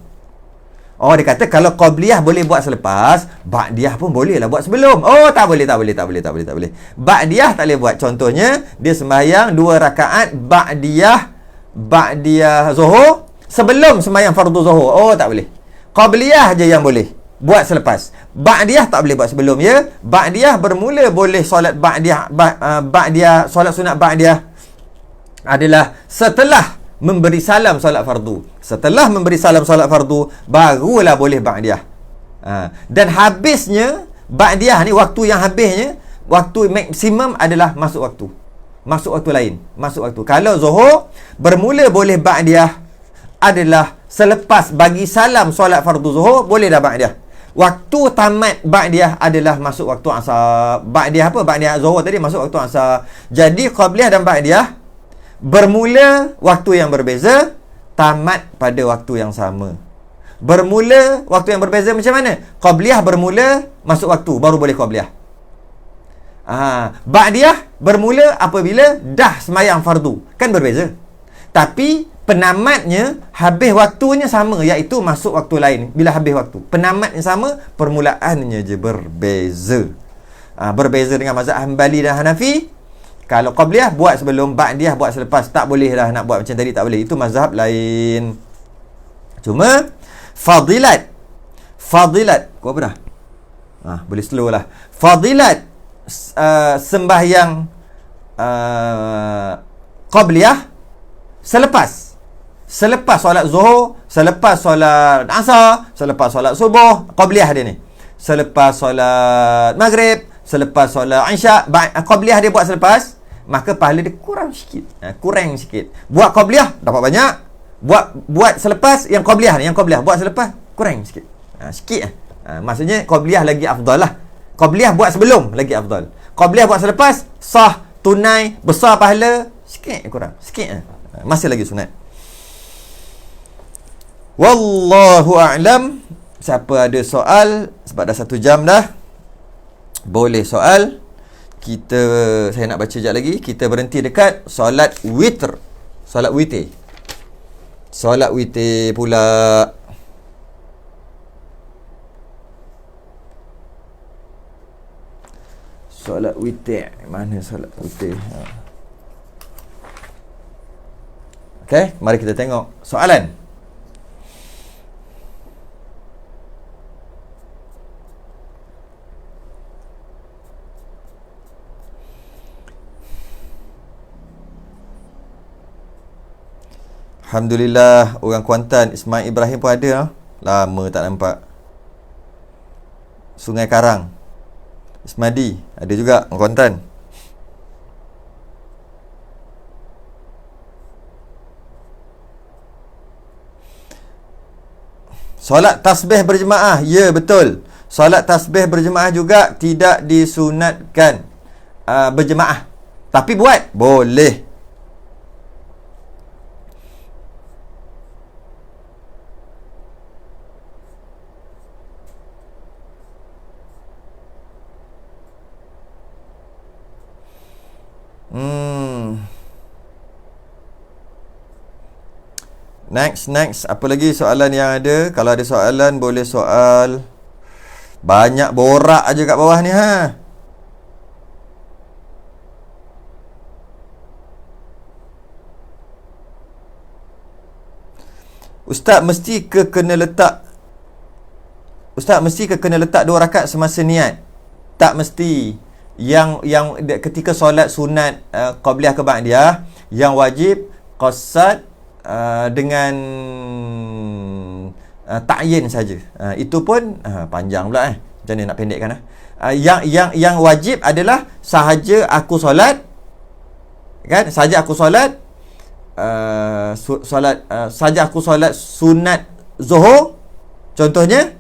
Dia kata kalau qabliyah boleh buat selepas, ba'diyah pun boleh lah buat sebelum. Tak boleh. Ba'diyah tak boleh buat. Contohnya, dia sembahyang 2 rakaat ba'diyah zuhur sebelum sembahyang fardu zuhur. Tak boleh. Qabliyah je yang boleh buat selepas. Ba'diyah tak boleh buat sebelum ya. Ba'diyah bermula boleh solat ba'diyah solat sunat ba'diyah adalah setelah memberi salam solat fardu. Setelah memberi salam solat fardu, barulah boleh ba'diyah. Dan habisnya ba'diyah ni, waktu yang habisnya, waktu maksimum adalah masuk waktu lain. Kalau zuhur, bermula boleh ba'diyah adalah selepas bagi salam solat fardu zuhur, boleh dah ba'diyah. Waktu tamat ba'diyah adalah masuk waktu asar. Ba'diyah apa? Ba'diyah zuhur tadi masuk waktu asar. Jadi qabliyah dan ba'diyah bermula waktu yang berbeza, tamat pada waktu yang sama. Bermula waktu yang berbeza macam mana? Qabliyah bermula masuk waktu, baru boleh qabliyah. Ba'diyah bermula apabila dah semayang fardu. Kan berbeza. Tapi penamatnya, habis waktunya sama, iaitu masuk waktu lain. Bila habis waktu, penamatnya sama, permulaannya je berbeza. Berbeza dengan mazhab Hanbali dan Hanafi. Kalau qabliyah buat sebelum, ba'diyah buat selepas. Tak boleh lah nak buat macam tadi, tak boleh. Itu mazhab lain. Cuma fadilat kau apa dah? Boleh slow lah. Fadilat sembahyang qabliyah selepas solat zuhur, selepas solat asar, selepas solat subuh, qabliyah dia ni. Selepas solat maghrib, selepas solat Isyak, qabliyah dia buat selepas, maka pahala dia kurang sikit. Buat qabliyah dapat banyak. Buat selepas yang qabliyah buat selepas kurang sikit. Maksudnya qabliyah lagi afdal lah. Qabliyah buat sebelum lagi afdal. Qabliyah buat selepas sah, tunai, besar pahala, sikit kurang. Masih lagi sunat. Wallahu a'lam. Siapa ada soal, sebab dah 1 jam dah, boleh soal. Saya nak baca sekejap lagi. Kita berhenti dekat solat witir. Solat witir pula. Solat witir. Mana solat witir? Okey, mari kita tengok soalan. Alhamdulillah, orang Kuantan. Ismail Ibrahim pun ada. Lama tak nampak. Sungai Karang, Ismadi ada juga, orang Kuantan. Solat tasbih berjemaah, ya betul. Solat tasbih berjemaah juga tidak disunatkan berjemaah. Tapi buat boleh. Next. Apa lagi soalan yang ada? Kalau ada soalan, boleh soal. Banyak borak aja kat bawah ni, ha. Ustaz mesti ke kena letak dua rakaat semasa niat? Tak mesti. Yang ketika solat sunat qabliyah ke ba'diyah, yang wajib qasad dengan ta'yin saja. Itu pun panjang pula Macam mana nak pendekkan yang wajib adalah sahaja aku solat, kan? Sahaja aku solat sahaja aku solat sunat Zuhur, contohnya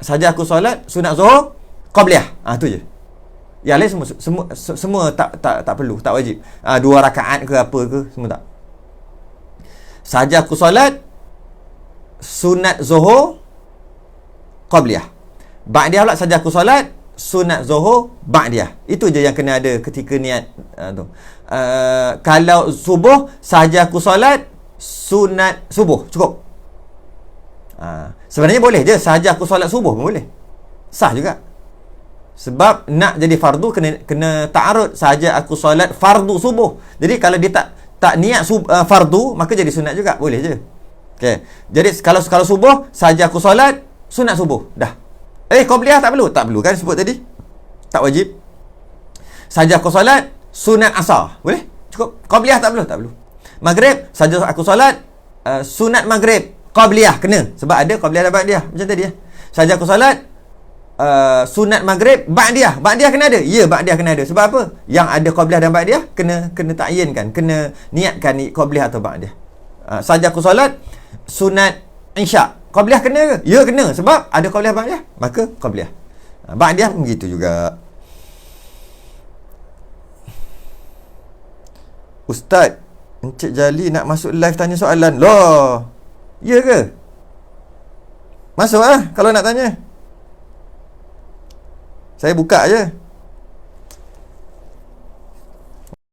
sahaja aku solat sunat Zuhur qabliyah. Tu je. Yang lain semua tak perlu, tak wajib. 2 rakaat ke apa ke, semua tak. Sahaja aku solat sunat Zuhur qabliyah. Ba'diyah pula sahaja aku solat sunat Zuhur ba'diyah. Itu je yang kena ada ketika niat tu. Kalau subuh sahaja aku solat sunat subuh, cukup. Sebenarnya boleh je sahaja aku solat subuh pun boleh. Sah juga. Sebab nak jadi fardu kena ta'arud sahaja aku solat fardu subuh. Jadi kalau dia tak niat fardu, maka jadi sunat juga, boleh je. Okey. Jadi kalau subuh sahaja aku solat sunat subuh, dah. Qabliyah tak perlu kan sebut tadi. Tak wajib. Sahaja aku solat sunat asar, boleh? Cukup. Qabliyah tak perlu. Maghrib sahaja aku solat sunat maghrib qabliyah, kena. Sebab ada qabliyah dan ba'diyah macam tadi. Sahaja aku solat sunat maghrib ba'diyah kena ada. Ya, ba'diyah kena ada. Sebab apa? Yang ada qabliyah dan ba'diyah kena ta'yinkan, kena niatkan ni qabliyah atau ba'diyah. Sahaja aku solat sunat isyak, qabliyah kena ke? Ya, kena. Sebab ada qabliyah ba'diyah, maka qabliyah. Ba'diyah pun begitu juga. Ustaz, Encik Jali nak masuk live tanya soalan. Loh, ya ke? Masuk kalau nak tanya. Saya buka je.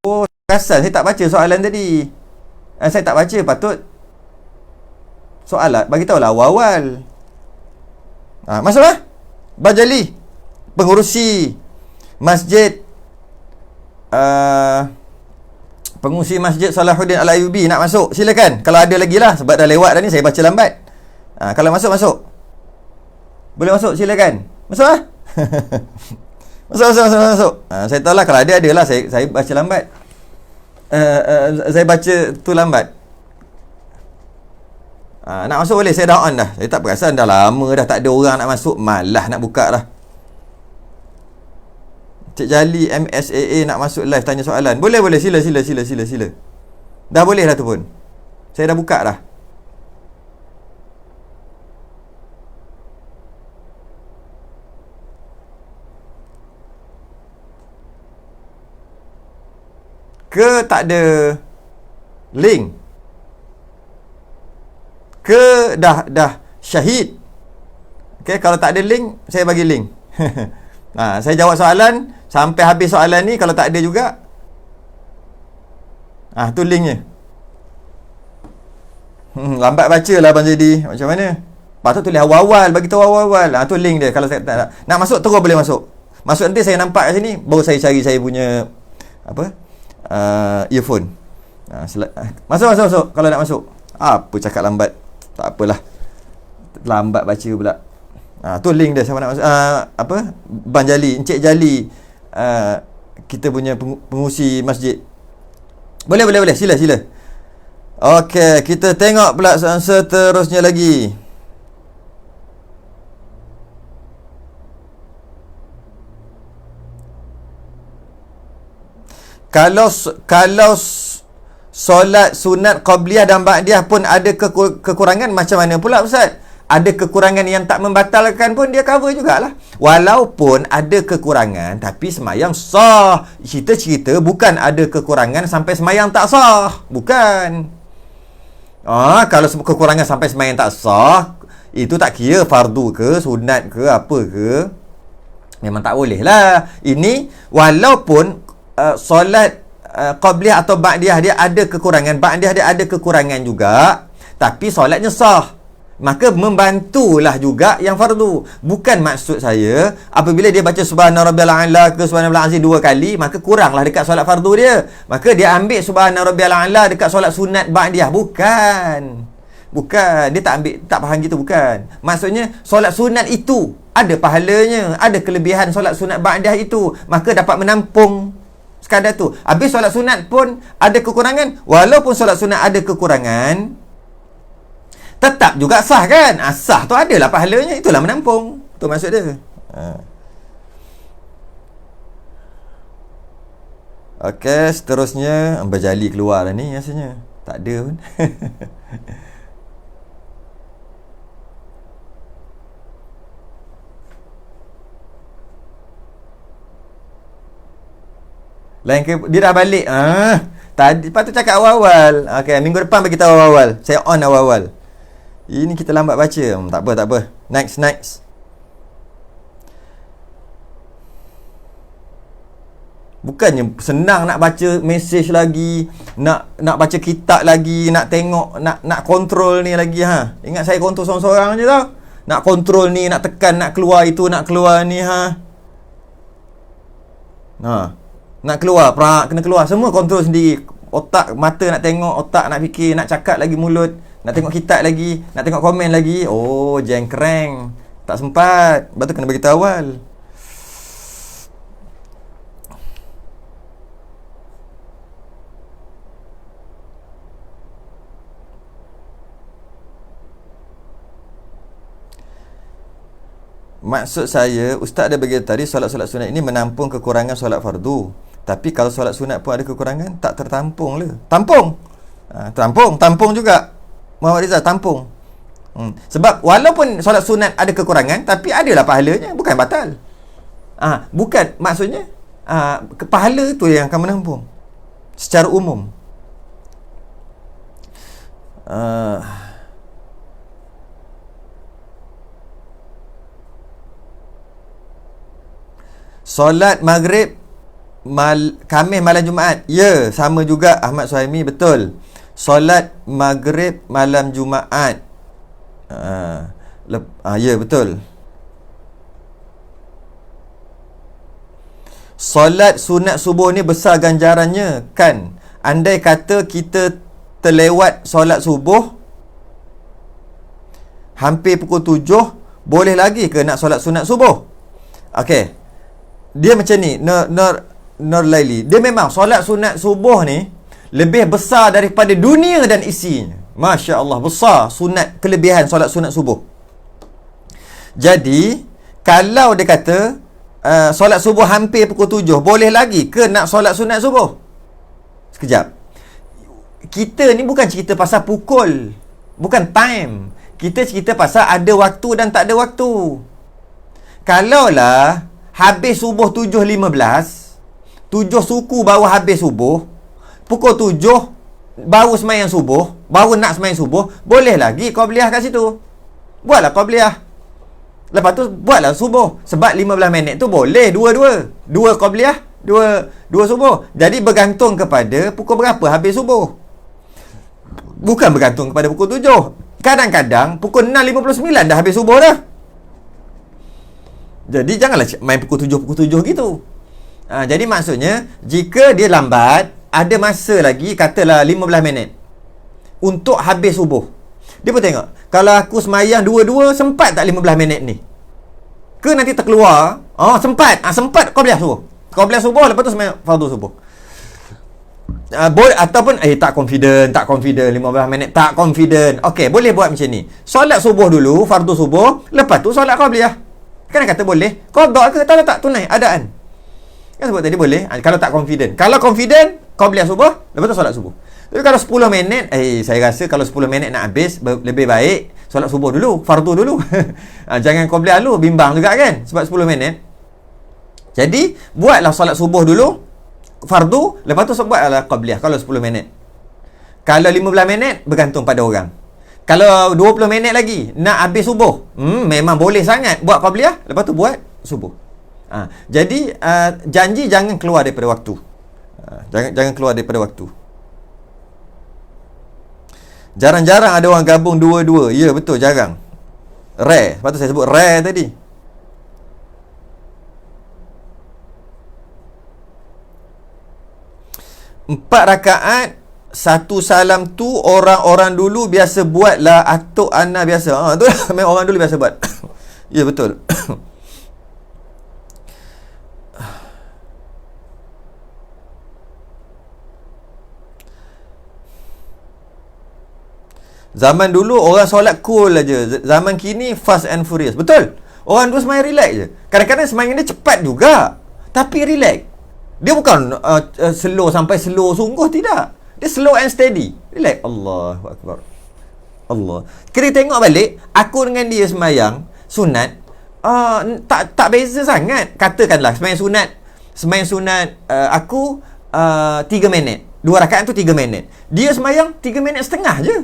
Perasan saya tak baca soalan tadi. Saya tak baca, patut soalan bagi tahulah awal-awal. Masuk Bajali, pengurusi masjid pengurusi masjid Salahuddin Al-Ayyubi nak masuk, silakan. Kalau ada lagi lah, sebab dah lewat dah ni, saya baca lambat. Kalau masuk boleh masuk, silakan. Masuk masuk. Saya tahu lah, kalau ada lah, saya baca lambat. Saya baca tu lambat. Nak masuk boleh, saya dah on dah. Saya tak perasan, dah lama dah tak ada orang nak masuk, malah nak buka dah. Cik Jali MSAA nak masuk live tanya soalan. Boleh, sila. Dah boleh dah tu pun. Saya dah buka dah. Ke tak ada link? Ke dah syahid? Okay, kalau tak ada link, saya bagi link. Saya jawab soalan sampai habis soalan ni. Kalau tak ada juga, tu linknya. Lambat baca lah Abang Jadi. Macam mana? Patut tulis awal-awal, bagi tahu awal-awal. Tu link dia. Kalau saya tak nak masuk, terus boleh masuk. Masuk nanti saya nampak kat sini, baru saya cari saya punya earphone. Masuk. Kalau nak masuk. Apa cakap lambat? Tak apalah. Lambat baca pula. Tu link dia, siapa nak masuk. Bang Jali, Encik Jali, kita punya pengurusi masjid. Boleh. Sila. Okey, kita tengok pula seterusnya lagi. Kalau solat sunat qabliyah dan ba'diyah pun ada kekurangan, macam mana pula Ustaz? Ada kekurangan yang tak membatalkan pun dia cover jugalah. Walaupun ada kekurangan tapi semayang sah. Cerita bukan ada kekurangan sampai semayang tak sah. Bukan. Kalau kekurangan sampai semayang tak sah, itu tak kira fardu ke, sunat ke, apa ke, memang tak boleh lah. Ini walaupun solat qabliyah atau ba'diyah dia ada kekurangan, ba'diyah dia ada kekurangan juga, tapi solatnya sah, maka membantulah juga yang fardu. Bukan maksud saya apabila dia baca subhana rabbiyal a'la ke subhana rabbiyal azim 2 kali, maka kuranglah dekat solat fardu dia, maka dia ambil subhana rabbiyal a'la dekat solat sunat ba'diyah. Bukan, dia tak faham gitu. Bukan, maksudnya solat sunat itu ada pahalanya, ada kelebihan solat sunat ba'diyah itu, maka dapat menampung sekadar tu. Habis solat sunat pun ada kekurangan, walaupun solat sunat ada kekurangan, tetap juga sah kan? Sah tu adalah pahalanya, itulah menampung. Tu maksud dia. Okey, seterusnya berjali keluar dah ni rasanya. Tak ada pun. Lain ke dia dah balik. Tadi patut cakap awal-awal. Okey, minggu depan bagi tahu awal-awal. Saya on awal-awal. Ini kita lambat baca. Tak apa. Next. Bukannya senang nak baca mesej lagi, nak baca kitab lagi, nak tengok, nak kontrol ni lagi Ingat saya kontrol seorang-seorang je tau. Nak kontrol ni, nak tekan, nak keluar itu, nak keluar ni nak keluar, kena keluar. Semua kontrol sendiri. Otak, mata nak tengok, otak nak fikir, nak cakap lagi mulut, nak tengok kitab lagi, nak tengok komen lagi. Jengkreng. Tak sempat. Lepas tu kena bagi tahu awal. Maksud saya, Ustaz ada bagi tadi solat-solat sunat ini menampung kekurangan solat fardu. Tapi kalau solat sunat pun ada kekurangan, tak tertampung lah. Tampung juga. Muhammad Rizal tampung. Sebab walaupun solat sunat ada kekurangan, tapi adalah pahalanya, bukan batal. Bukan, maksudnya pahala tu yang akan menampung secara umum. Solat maghrib Khamis malam Jumaat. Ya, sama juga Ahmad Suhaimi, betul. Solat maghrib malam Jumaat. Ya, betul. Solat sunat subuh ni besar ganjarannya kan. Andai kata kita terlewat solat subuh hampir pukul 7, boleh lagi ke nak solat sunat subuh? Okey, dia macam ni, Nur Laili. Dia memang solat sunat subuh ni lebih besar daripada dunia dan isinya. Masya Allah, besar kelebihan solat sunat subuh. Jadi kalau dia kata solat subuh hampir pukul 7, boleh lagi ke nak solat sunat subuh? Sekejap. Kita ni bukan cerita pasal pukul, bukan time. Kita cerita pasal ada waktu dan tak ada waktu. Kalaulah habis subuh 7.15, 7 suku baru habis subuh, pukul 7 baru semayang subuh, baru nak semayang subuh, boleh lagi qabliyah kat situ. Buatlah qabliyah, lepas tu buatlah subuh. Sebab 15 minit tu boleh dua qabliyah, dua subuh. Jadi bergantung kepada pukul berapa habis subuh, bukan bergantung kepada pukul 7. Kadang-kadang pukul 6.59 dah habis subuh dah. Jadi janganlah main pukul 7 gitu. Jadi maksudnya, jika dia lambat, ada masa lagi, katalah 15 minit untuk habis subuh. Dia pun tengok, kalau aku semayang 2-2, sempat tak 15 minit ni? Ke nanti terkeluar? Sempat qabliyah subuh. Qabliyah subuh, lepas tu semayang fardu subuh. Boleh ataupun tak confident 15 minit tak confident. Okey, boleh buat macam ni. Solat subuh dulu, fardu subuh, lepas tu solat qabliyah. Kan kata boleh. Qada ke tak tunai adaan. Kan sebut tadi boleh. Kalau tak confident. Kalau confident, qabliyah subuh, lepas tu solat subuh. Tapi kalau 10 minit, saya rasa kalau 10 minit nak habis, lebih baik solat subuh dulu, fardu dulu. Jangan qabliyah dulu, bimbang juga kan sebab 10 minit. Jadi, buatlah solat subuh dulu, fardu, lepas tu buatlah qabliyah kalau 10 minit. Kalau 15 minit, bergantung pada orang. Kalau 20 minit lagi, nak habis subuh, memang boleh sangat buat qabliyah, lepas tu buat subuh. Jadi, janji jangan keluar daripada waktu. Jangan keluar daripada waktu. Jarang-jarang ada orang gabung dua-dua. Ya, betul, jarang. Rare. Sebab tu saya sebut rare tadi. Empat rakaat, satu salam tu orang-orang dulu biasa buat lah. Atuk Ana biasa. Tu lah, memang orang dulu biasa buat. Ya, betul. Zaman dulu orang solat cool aja. Zaman kini fast and furious. Betul. Orang dulu semayang relax je. Kadang-kadang semayang dia cepat juga, tapi relax. Dia bukan slow sampai slow sungguh, tidak. Dia slow and steady. Relax. Allahu Akbar. Allah. Kita tengok balik, aku dengan dia semayang sunat, tak beza sangat. Katakanlah semayang sunat aku 3 minit. 2 rakaat tu 3 minit. Dia semayang 3 minit setengah je.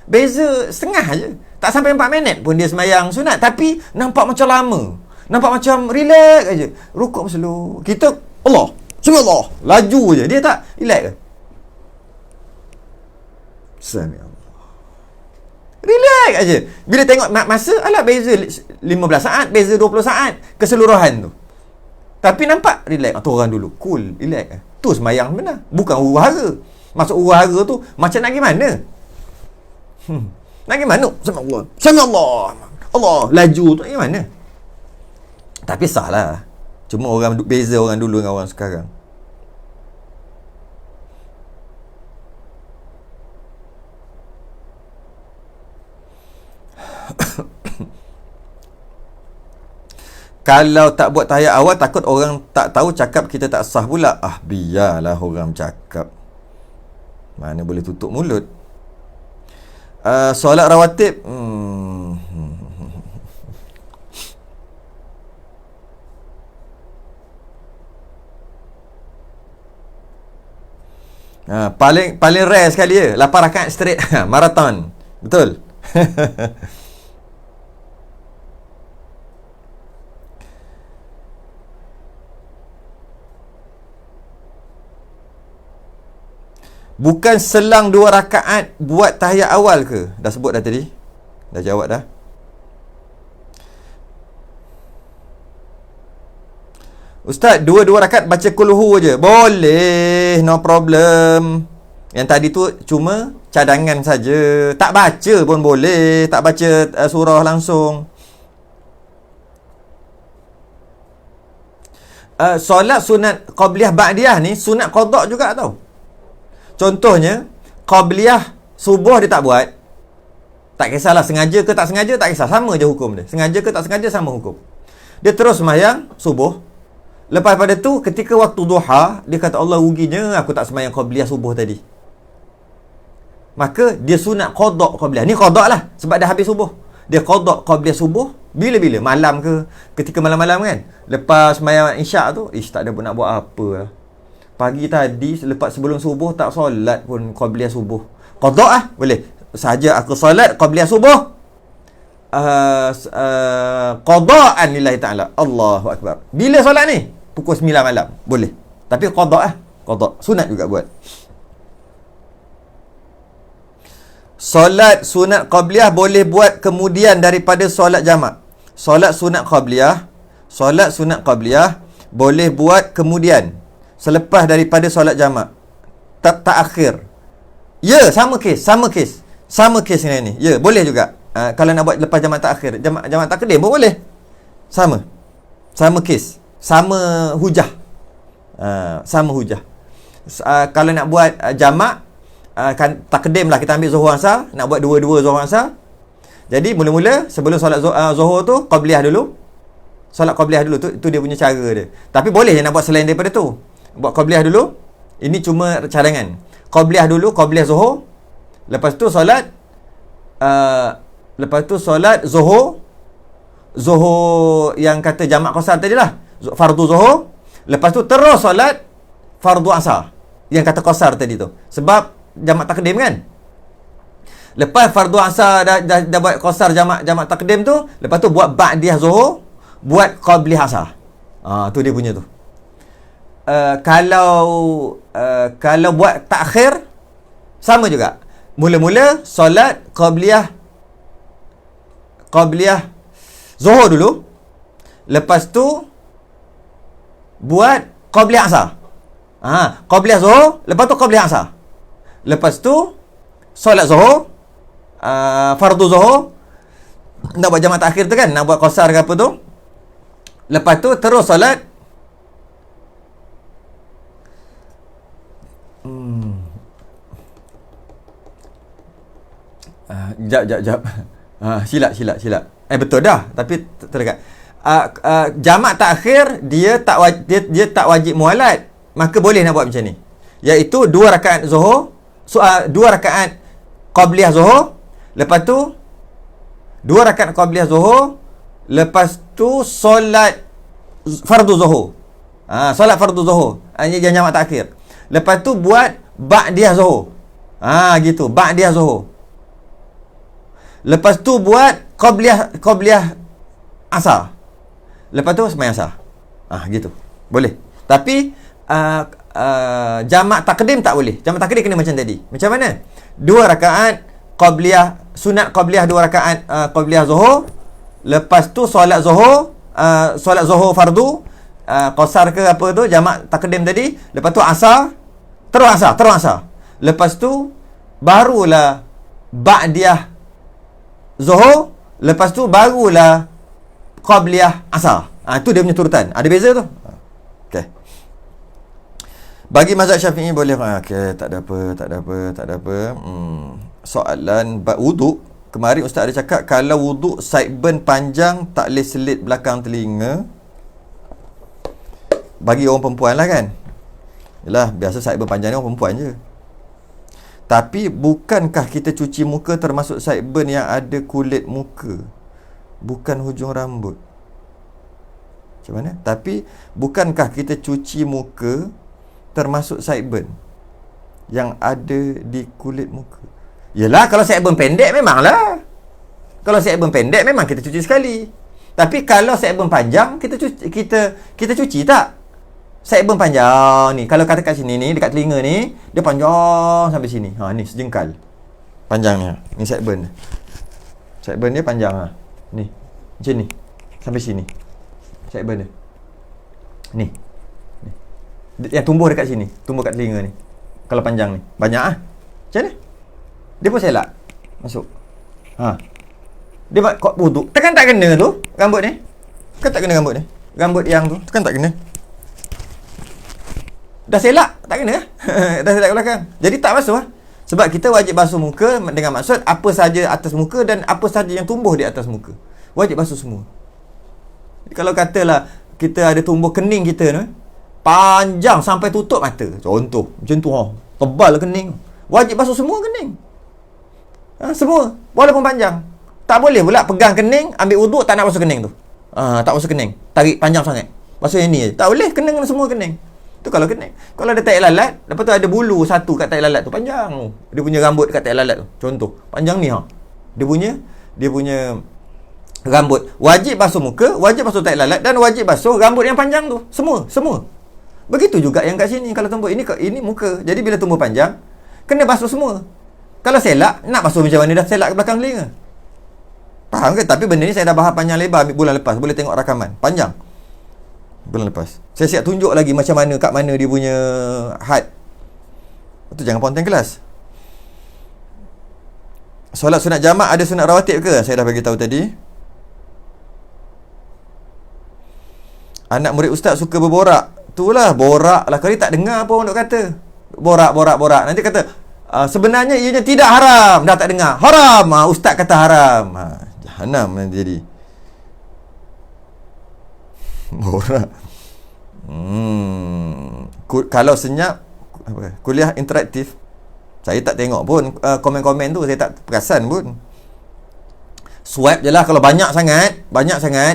Beza setengah je. Tak sampai 4 minit pun dia semayang sunat, tapi nampak macam lama. Nampak macam relax aja. Rukuk slow. Kita Allah, subhanallah, laju je. Dia tak relax ke? Sami Allah. Relax aja. Bila tengok masa, alah beza 15 saat, beza 20 saat keseluruhan tu. Tapi nampak relax. Tu orang dulu cool, relax. Tu semayang benar. Bukan huru-hara. Masuk huru-hara tu macam nak pergi mana? Nak pergi mana? Sama Allah. Sama Allah. Allah. Laju tu nak pergi mana? Tapi sah lah. Cuma orang beza orang dulu dengan orang sekarang. Kalau tak buat tahiyat awal, takut orang tak tahu, cakap kita tak sah pula. Biarlah orang cakap. Mana boleh tutup mulut. Solat rawatib, paling rare sekali je 8 rakaat straight. Marathon. Betul. Bukan selang 2 rakaat buat tahiyat awal ke? Dah sebut dah tadi. Dah jawab dah. Ustaz, 2 rakaat baca kulhu je. Boleh, no problem. Yang tadi tu cuma cadangan saja. Tak baca pun boleh. Tak baca surah langsung. Solat sunat qabliyah ba'diyah ni sunat qada juga tau. Contohnya, qabliyah subuh dia tak buat. Tak kisahlah sengaja ke tak sengaja, tak kisah. Sama je hukum dia. Sengaja ke tak sengaja, sama hukum. Dia terus sembahyang subuh. Lepas pada tu, ketika waktu duha, dia kata, Allah ruginya aku tak sembahyang qabliyah subuh tadi. Maka, dia sunat qada qabliyah. Ni qada lah, sebab dah habis subuh. Dia qada qabliyah subuh, bila-bila? Malam ke? Ketika malam-malam kan? Lepas sembahyang isyak tu, tak ada nak buat apa lah. Pagi tadi, lepas sebelum subuh, tak solat pun qabliyah subuh. Qada lah, boleh. Saja aku solat qabliyah subuh. Qada'an lillahi ta'ala. Allahu Akbar. Bila solat ni? Pukul 9 malam. Boleh. Tapi qada lah. Qada. Sunat juga buat. Solat sunat qabliyah boleh buat kemudian daripada solat jamak. Solat sunat qabliyah boleh buat kemudian, selepas daripada solat jamak. Tak akhir. Ya, sama kes ni. Ya, boleh juga. Kalau nak buat lepas jamak tak akhir, jamak tak kedim pun boleh. Sama kes, sama hujah. Kalau nak buat jamak, kan takdim lah, kita ambil Zuhur Asar, nak buat dua-dua Zuhur Asar. Jadi mula-mula sebelum solat Zuhur tu qabliyah dulu. Solat qabliyah dulu tu dia punya cara dia. Tapi boleh je nak buat selain daripada tu. Buat qabliyah dulu. Ini cuma cadangan. Qabliyah dulu, qabliyah Zuhur. Lepas tu solat Zuhur yang kata jamak qasar tadilah, fardu Zuhur. Lepas tu terus solat fardu Asar yang kata qasar tadi tu. Sebab jamak takdim kan. Lepas fardu Asar dah buat qasar jamak takdim tu, lepas tu buat ba'diyah Zuhur, buat qabliyah Asar. Tu dia punya tu. Kalau buat takhir sama juga. Mula-mula solat qabliyah Zuhur dulu. Lepas tu buat qabliyah Asar. Qabliyah Zuhur, lepas tu qabliyah Asar. Lepas tu solat Zuhur, fardu Zuhur, nak buat jamak takhir tu kan, nak buat qasar ke apa tu. Lepas tu terus solat Jap. Silap. Betul dah, tapi terdekat. Jamak takhir dia tak wajib mualat, maka boleh nak buat macam ni. Iaitu 2 rakaat Zuhur, 2 rakaat qabliyah Zuhur, lepas tu 2 rakaat qabliyah Zuhur, lepas tu solat fardu Zuhur. Solat fardu Zuhur, ini jamak takhir. Lepas tu buat ba'diyah Zuhur. Gitu, ba'diyah Zuhur. Lepas tu buat qabliyah Asar. Lepas tu sembahyang Asar. Gitu. Boleh. Tapi jamak takdim tak boleh. Jamak takdim kena macam tadi. Macam mana? 2 rakaat qabliyah, sunat qabliyah 2 rakaat qabliyah Zuhur. Lepas tu solat Zuhur fardu, qasar ke apa tu, jamak takdim tadi. Lepas tu Asar, terus Asar. Lepas tu barulah ba'diyah Zuhur, lepas tu barulah qabliyah Asar. Itu dia punya turutan. Ada beza tu. Okey. Bagi mazhab Syafi'i boleh. Okey, tak ada apa. Soalan wuduk. Kemarin ustaz ada cakap kalau wuduk sideburn panjang tak boleh selit belakang telinga. Bagi orang perempuan lah kan. Yalah, biasa sideburn panjang ni orang perempuan je. Tapi bukankah kita cuci muka termasuk sideburn yang ada kulit muka, bukan hujung rambut? Macam mana? Tapi bukankah kita cuci muka termasuk sideburn yang ada di kulit muka? Yelah, kalau sideburn pendek memanglah. Kalau sideburn pendek memang kita cuci sekali. Tapi kalau sideburn panjang, kita cuci tak? Sideburn panjang ni, kalau kata kat sini ni, dekat telinga ni, dia panjang sampai sini. Ni sejengkal panjangnya. Ni sideburn. Sideburn dia panjang ni. Macam ni. Sampai sini. Sideburn dia. Ni. Yang tumbuh dekat sini, tumbuh kat telinga ni. Kalau panjang ni, banyak Macam mana? Dia pun selak masuk. Dia buat wuduk. Tekan tak kena tu rambut ni. Kan tak kena rambut ni. Rambut yang tu tekan tak kena. Dah selak, tak kena. Dah selak ke belakang. Jadi tak basuh Sebab kita wajib basuh muka dengan maksud apa saja atas muka dan apa saja yang tumbuh di atas muka. Wajib basuh semua. Kalau katalah kita ada tumbuh kening kita ni, panjang sampai tutup mata. Contoh, macam tu tebal kening. Wajib basuh semua kening. Semua, walaupun panjang. Tak boleh pula pegang kening, ambil wuduk tak nak basuh kening tu. Tak basuh kening. Tarik panjang sangat. Basuh yang ni je. Tak boleh, kena semua kening. Tu kalau kening. Kalau ada tahi lalat, lepas tu ada bulu satu kat tahi lalat tu, panjang tu. Dia punya rambut kat tahi lalat tu. Contoh, panjang ni Dia punya rambut. Wajib basuh muka, wajib basuh tahi lalat dan wajib basuh rambut yang panjang tu. Semua. Begitu juga yang kat sini. Kalau tumbuh ini muka. Jadi bila tumbuh panjang, kena basuh semua. Kalau selak, nak basuh macam mana dah selak ke belakang telinga? Faham ke? Tapi benda ni saya dah bahas panjang lebar bulan lepas. Boleh tengok rakaman. Panjang. Bulan lepas. Saya siap tunjuk lagi macam mana, kat mana dia punya had. Itu jangan ponteng kelas. Solat sunat jamak ada sunat rawatib ke? Saya dah bagi tahu tadi. Anak murid ustaz suka berborak. Itulah, borak lah. Kali tak dengar apa orang duk kata. borak. Nanti kata sebenarnya ianya tidak haram. Dah tak dengar. Haram. Ustaz kata haram. Jahanam nanti jadi. Borak. Kalau senyap kuliah interaktif, saya tak tengok pun komen-komen tu, saya tak perasan pun. Swipe je lah. Kalau banyak sangat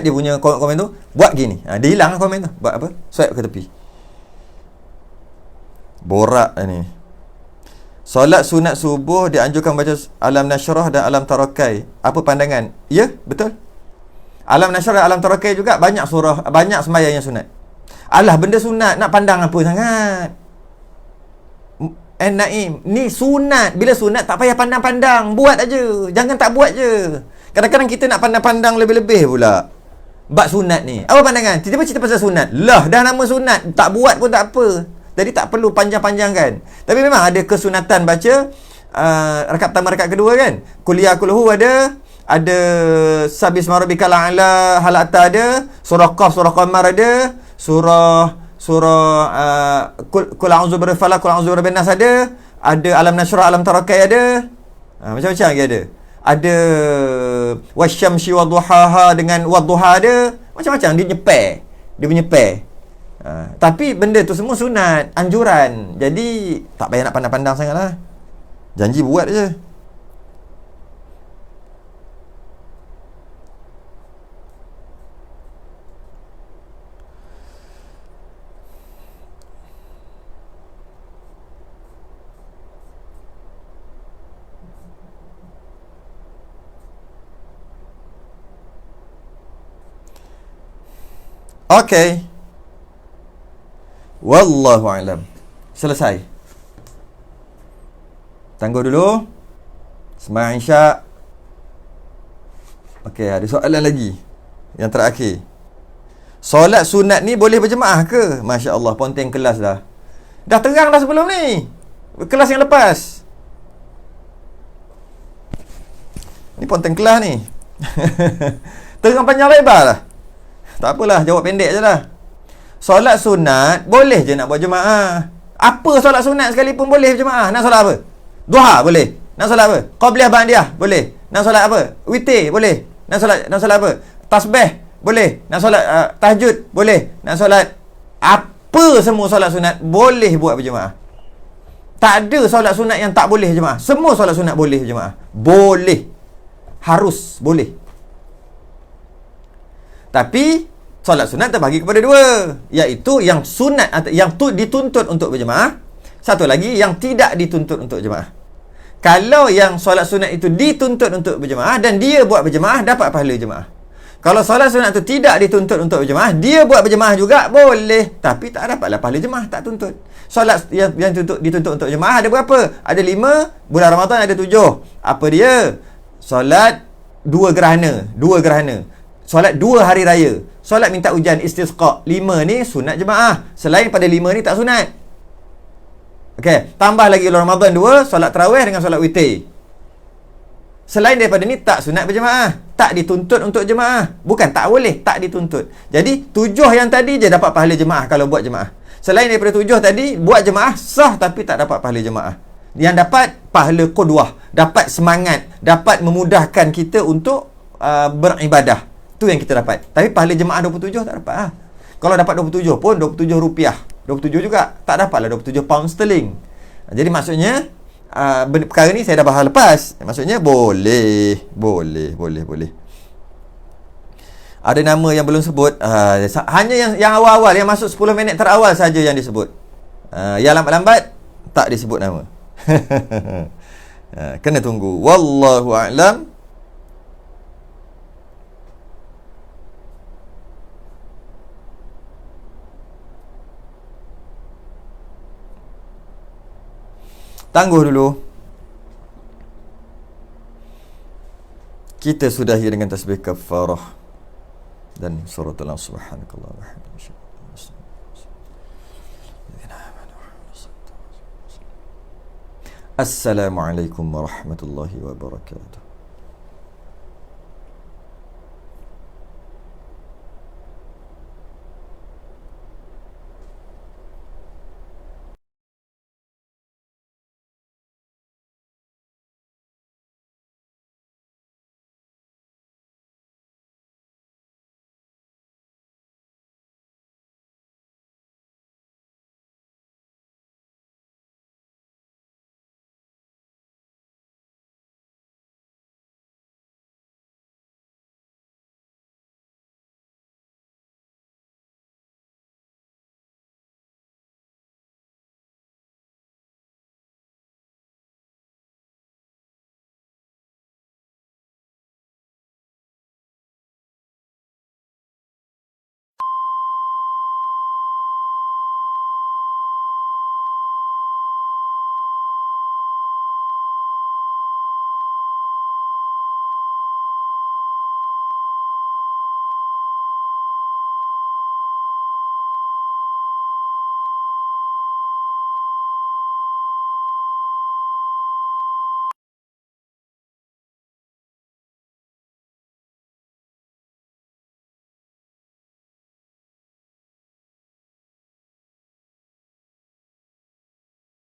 dia punya komen tu, buat gini, dia hilang komen tu. Buat apa? Swipe ke tepi. Borak ni. Solat sunat subuh dianjurkan baca Alam Nashrah dan Alam Tarakai. Apa pandangan? Ya, betul. Alam Nashrah dan Alam Tarakai juga banyak surah, banyak sembahyang yang sunat. Alah, benda sunat nak pandang apa sangat? Naim, ni sunat. Bila sunat tak payah pandang-pandang, buat aja. Jangan tak buat je. Kadang-kadang kita nak pandang-pandang lebih-lebih pula. Bab sunat ni. Apa pandangan? Tiba-tiba cerita pasal sunat. Lah, dah nama sunat, tak buat pun tak apa. Jadi tak perlu panjang-panjangkan. Tapi memang ada kesunatan baca rakaat pertama, rakaat kedua kan. Kuliah kulhu ada Sabis Marabikal A'la Halata ada, surah Qaf, surah Qamar ada, surah Kul a'udzu birabbil falaq, Kul a'udzu birabbin nas ada Alam Nashrah, Alam Tarakai ada. Macam-macam lagi ada. Ada wasyamsi wadduhaha dengan wadduha ada. Macam-macam dia menyepeh. Tapi benda tu semua sunat, anjuran. Jadi tak payah nak pandang-pandang sangatlah. Janji buat je. Okey. Wallahu a'lam. Selesai. Tangguh dulu. Sembahyang Isyak. Okey, ada soalan lagi. Yang terakhir. Solat sunat ni boleh berjemaah ke? Masya-Allah, ponteng kelas dah. Dah terang dah sebelum ni. Kelas yang lepas. Ni ponteng kelas ni. Terang panjang lebar lah. Tak apalah, jawab pendek je lah. Solat sunat boleh je nak buat jemaah. Apa solat sunat sekalipun boleh berjemaah. Nak solat apa? Duha boleh. Nak solat apa? Qabliyah ba'diyah boleh. Nak solat apa? Witir boleh. Nak solat apa? Tasbih boleh. Nak solat tahajud boleh. Nak solat apa, semua solat sunat boleh buat berjemaah. Tak ada solat sunat yang tak boleh berjemaah. Semua solat sunat boleh berjemaah. Boleh. Harus boleh. Tapi solat sunat terbagi kepada dua, iaitu yang sunat atau yang dituntut untuk berjemaah. Satu lagi yang tidak dituntut untuk jemaah. Kalau yang solat sunat itu dituntut untuk berjemaah dan dia buat berjemaah, dapat pahala jemaah. Kalau solat sunat itu tidak dituntut untuk berjemaah, dia buat berjemaah juga boleh, tapi tak dapatlah pahala jemaah, tak tuntut. Solat yang dituntut untuk jemaah ada berapa? Ada 5, bulan Ramadan ada 7. Apa dia? Solat 2 gerhana. Solat 2 hari raya. Solat minta hujan istisqa. 5 ni sunat jemaah. Selain pada 5 ni tak sunat. Okey, tambah lagi bulan Ramadan 2, solat tarawih dengan solat witir. Selain daripada ni tak sunat berjemaah. Tak dituntut untuk jemaah. Bukan tak boleh, tak dituntut. Jadi 7 yang tadi je dapat pahala jemaah kalau buat jemaah. Selain daripada 7 tadi, buat jemaah sah tapi tak dapat pahala jemaah. Yang dapat pahala qudwah, dapat semangat, dapat memudahkan kita untuk beribadah. Tu yang kita dapat. Tapi pahala jemaah 27 tak dapat lah. Kalau dapat 27 pun 27 rupiah. 27 juga tak dapatlah 27 pound sterling. Jadi maksudnya perkara ni saya dah bahas lepas. Maksudnya boleh. Ada nama yang belum sebut. Hanya yang awal-awal, yang masuk 10 minit terawal saja yang disebut. Yang lambat-lambat tak disebut nama. Kena tunggu. Wallahu a'lam. Tangguh dulu. Kita sudahi dengan tasbih kafarah dan suratul subhanakallah wa bihamdika. Assalamualaikum warahmatullahi wabarakatuh.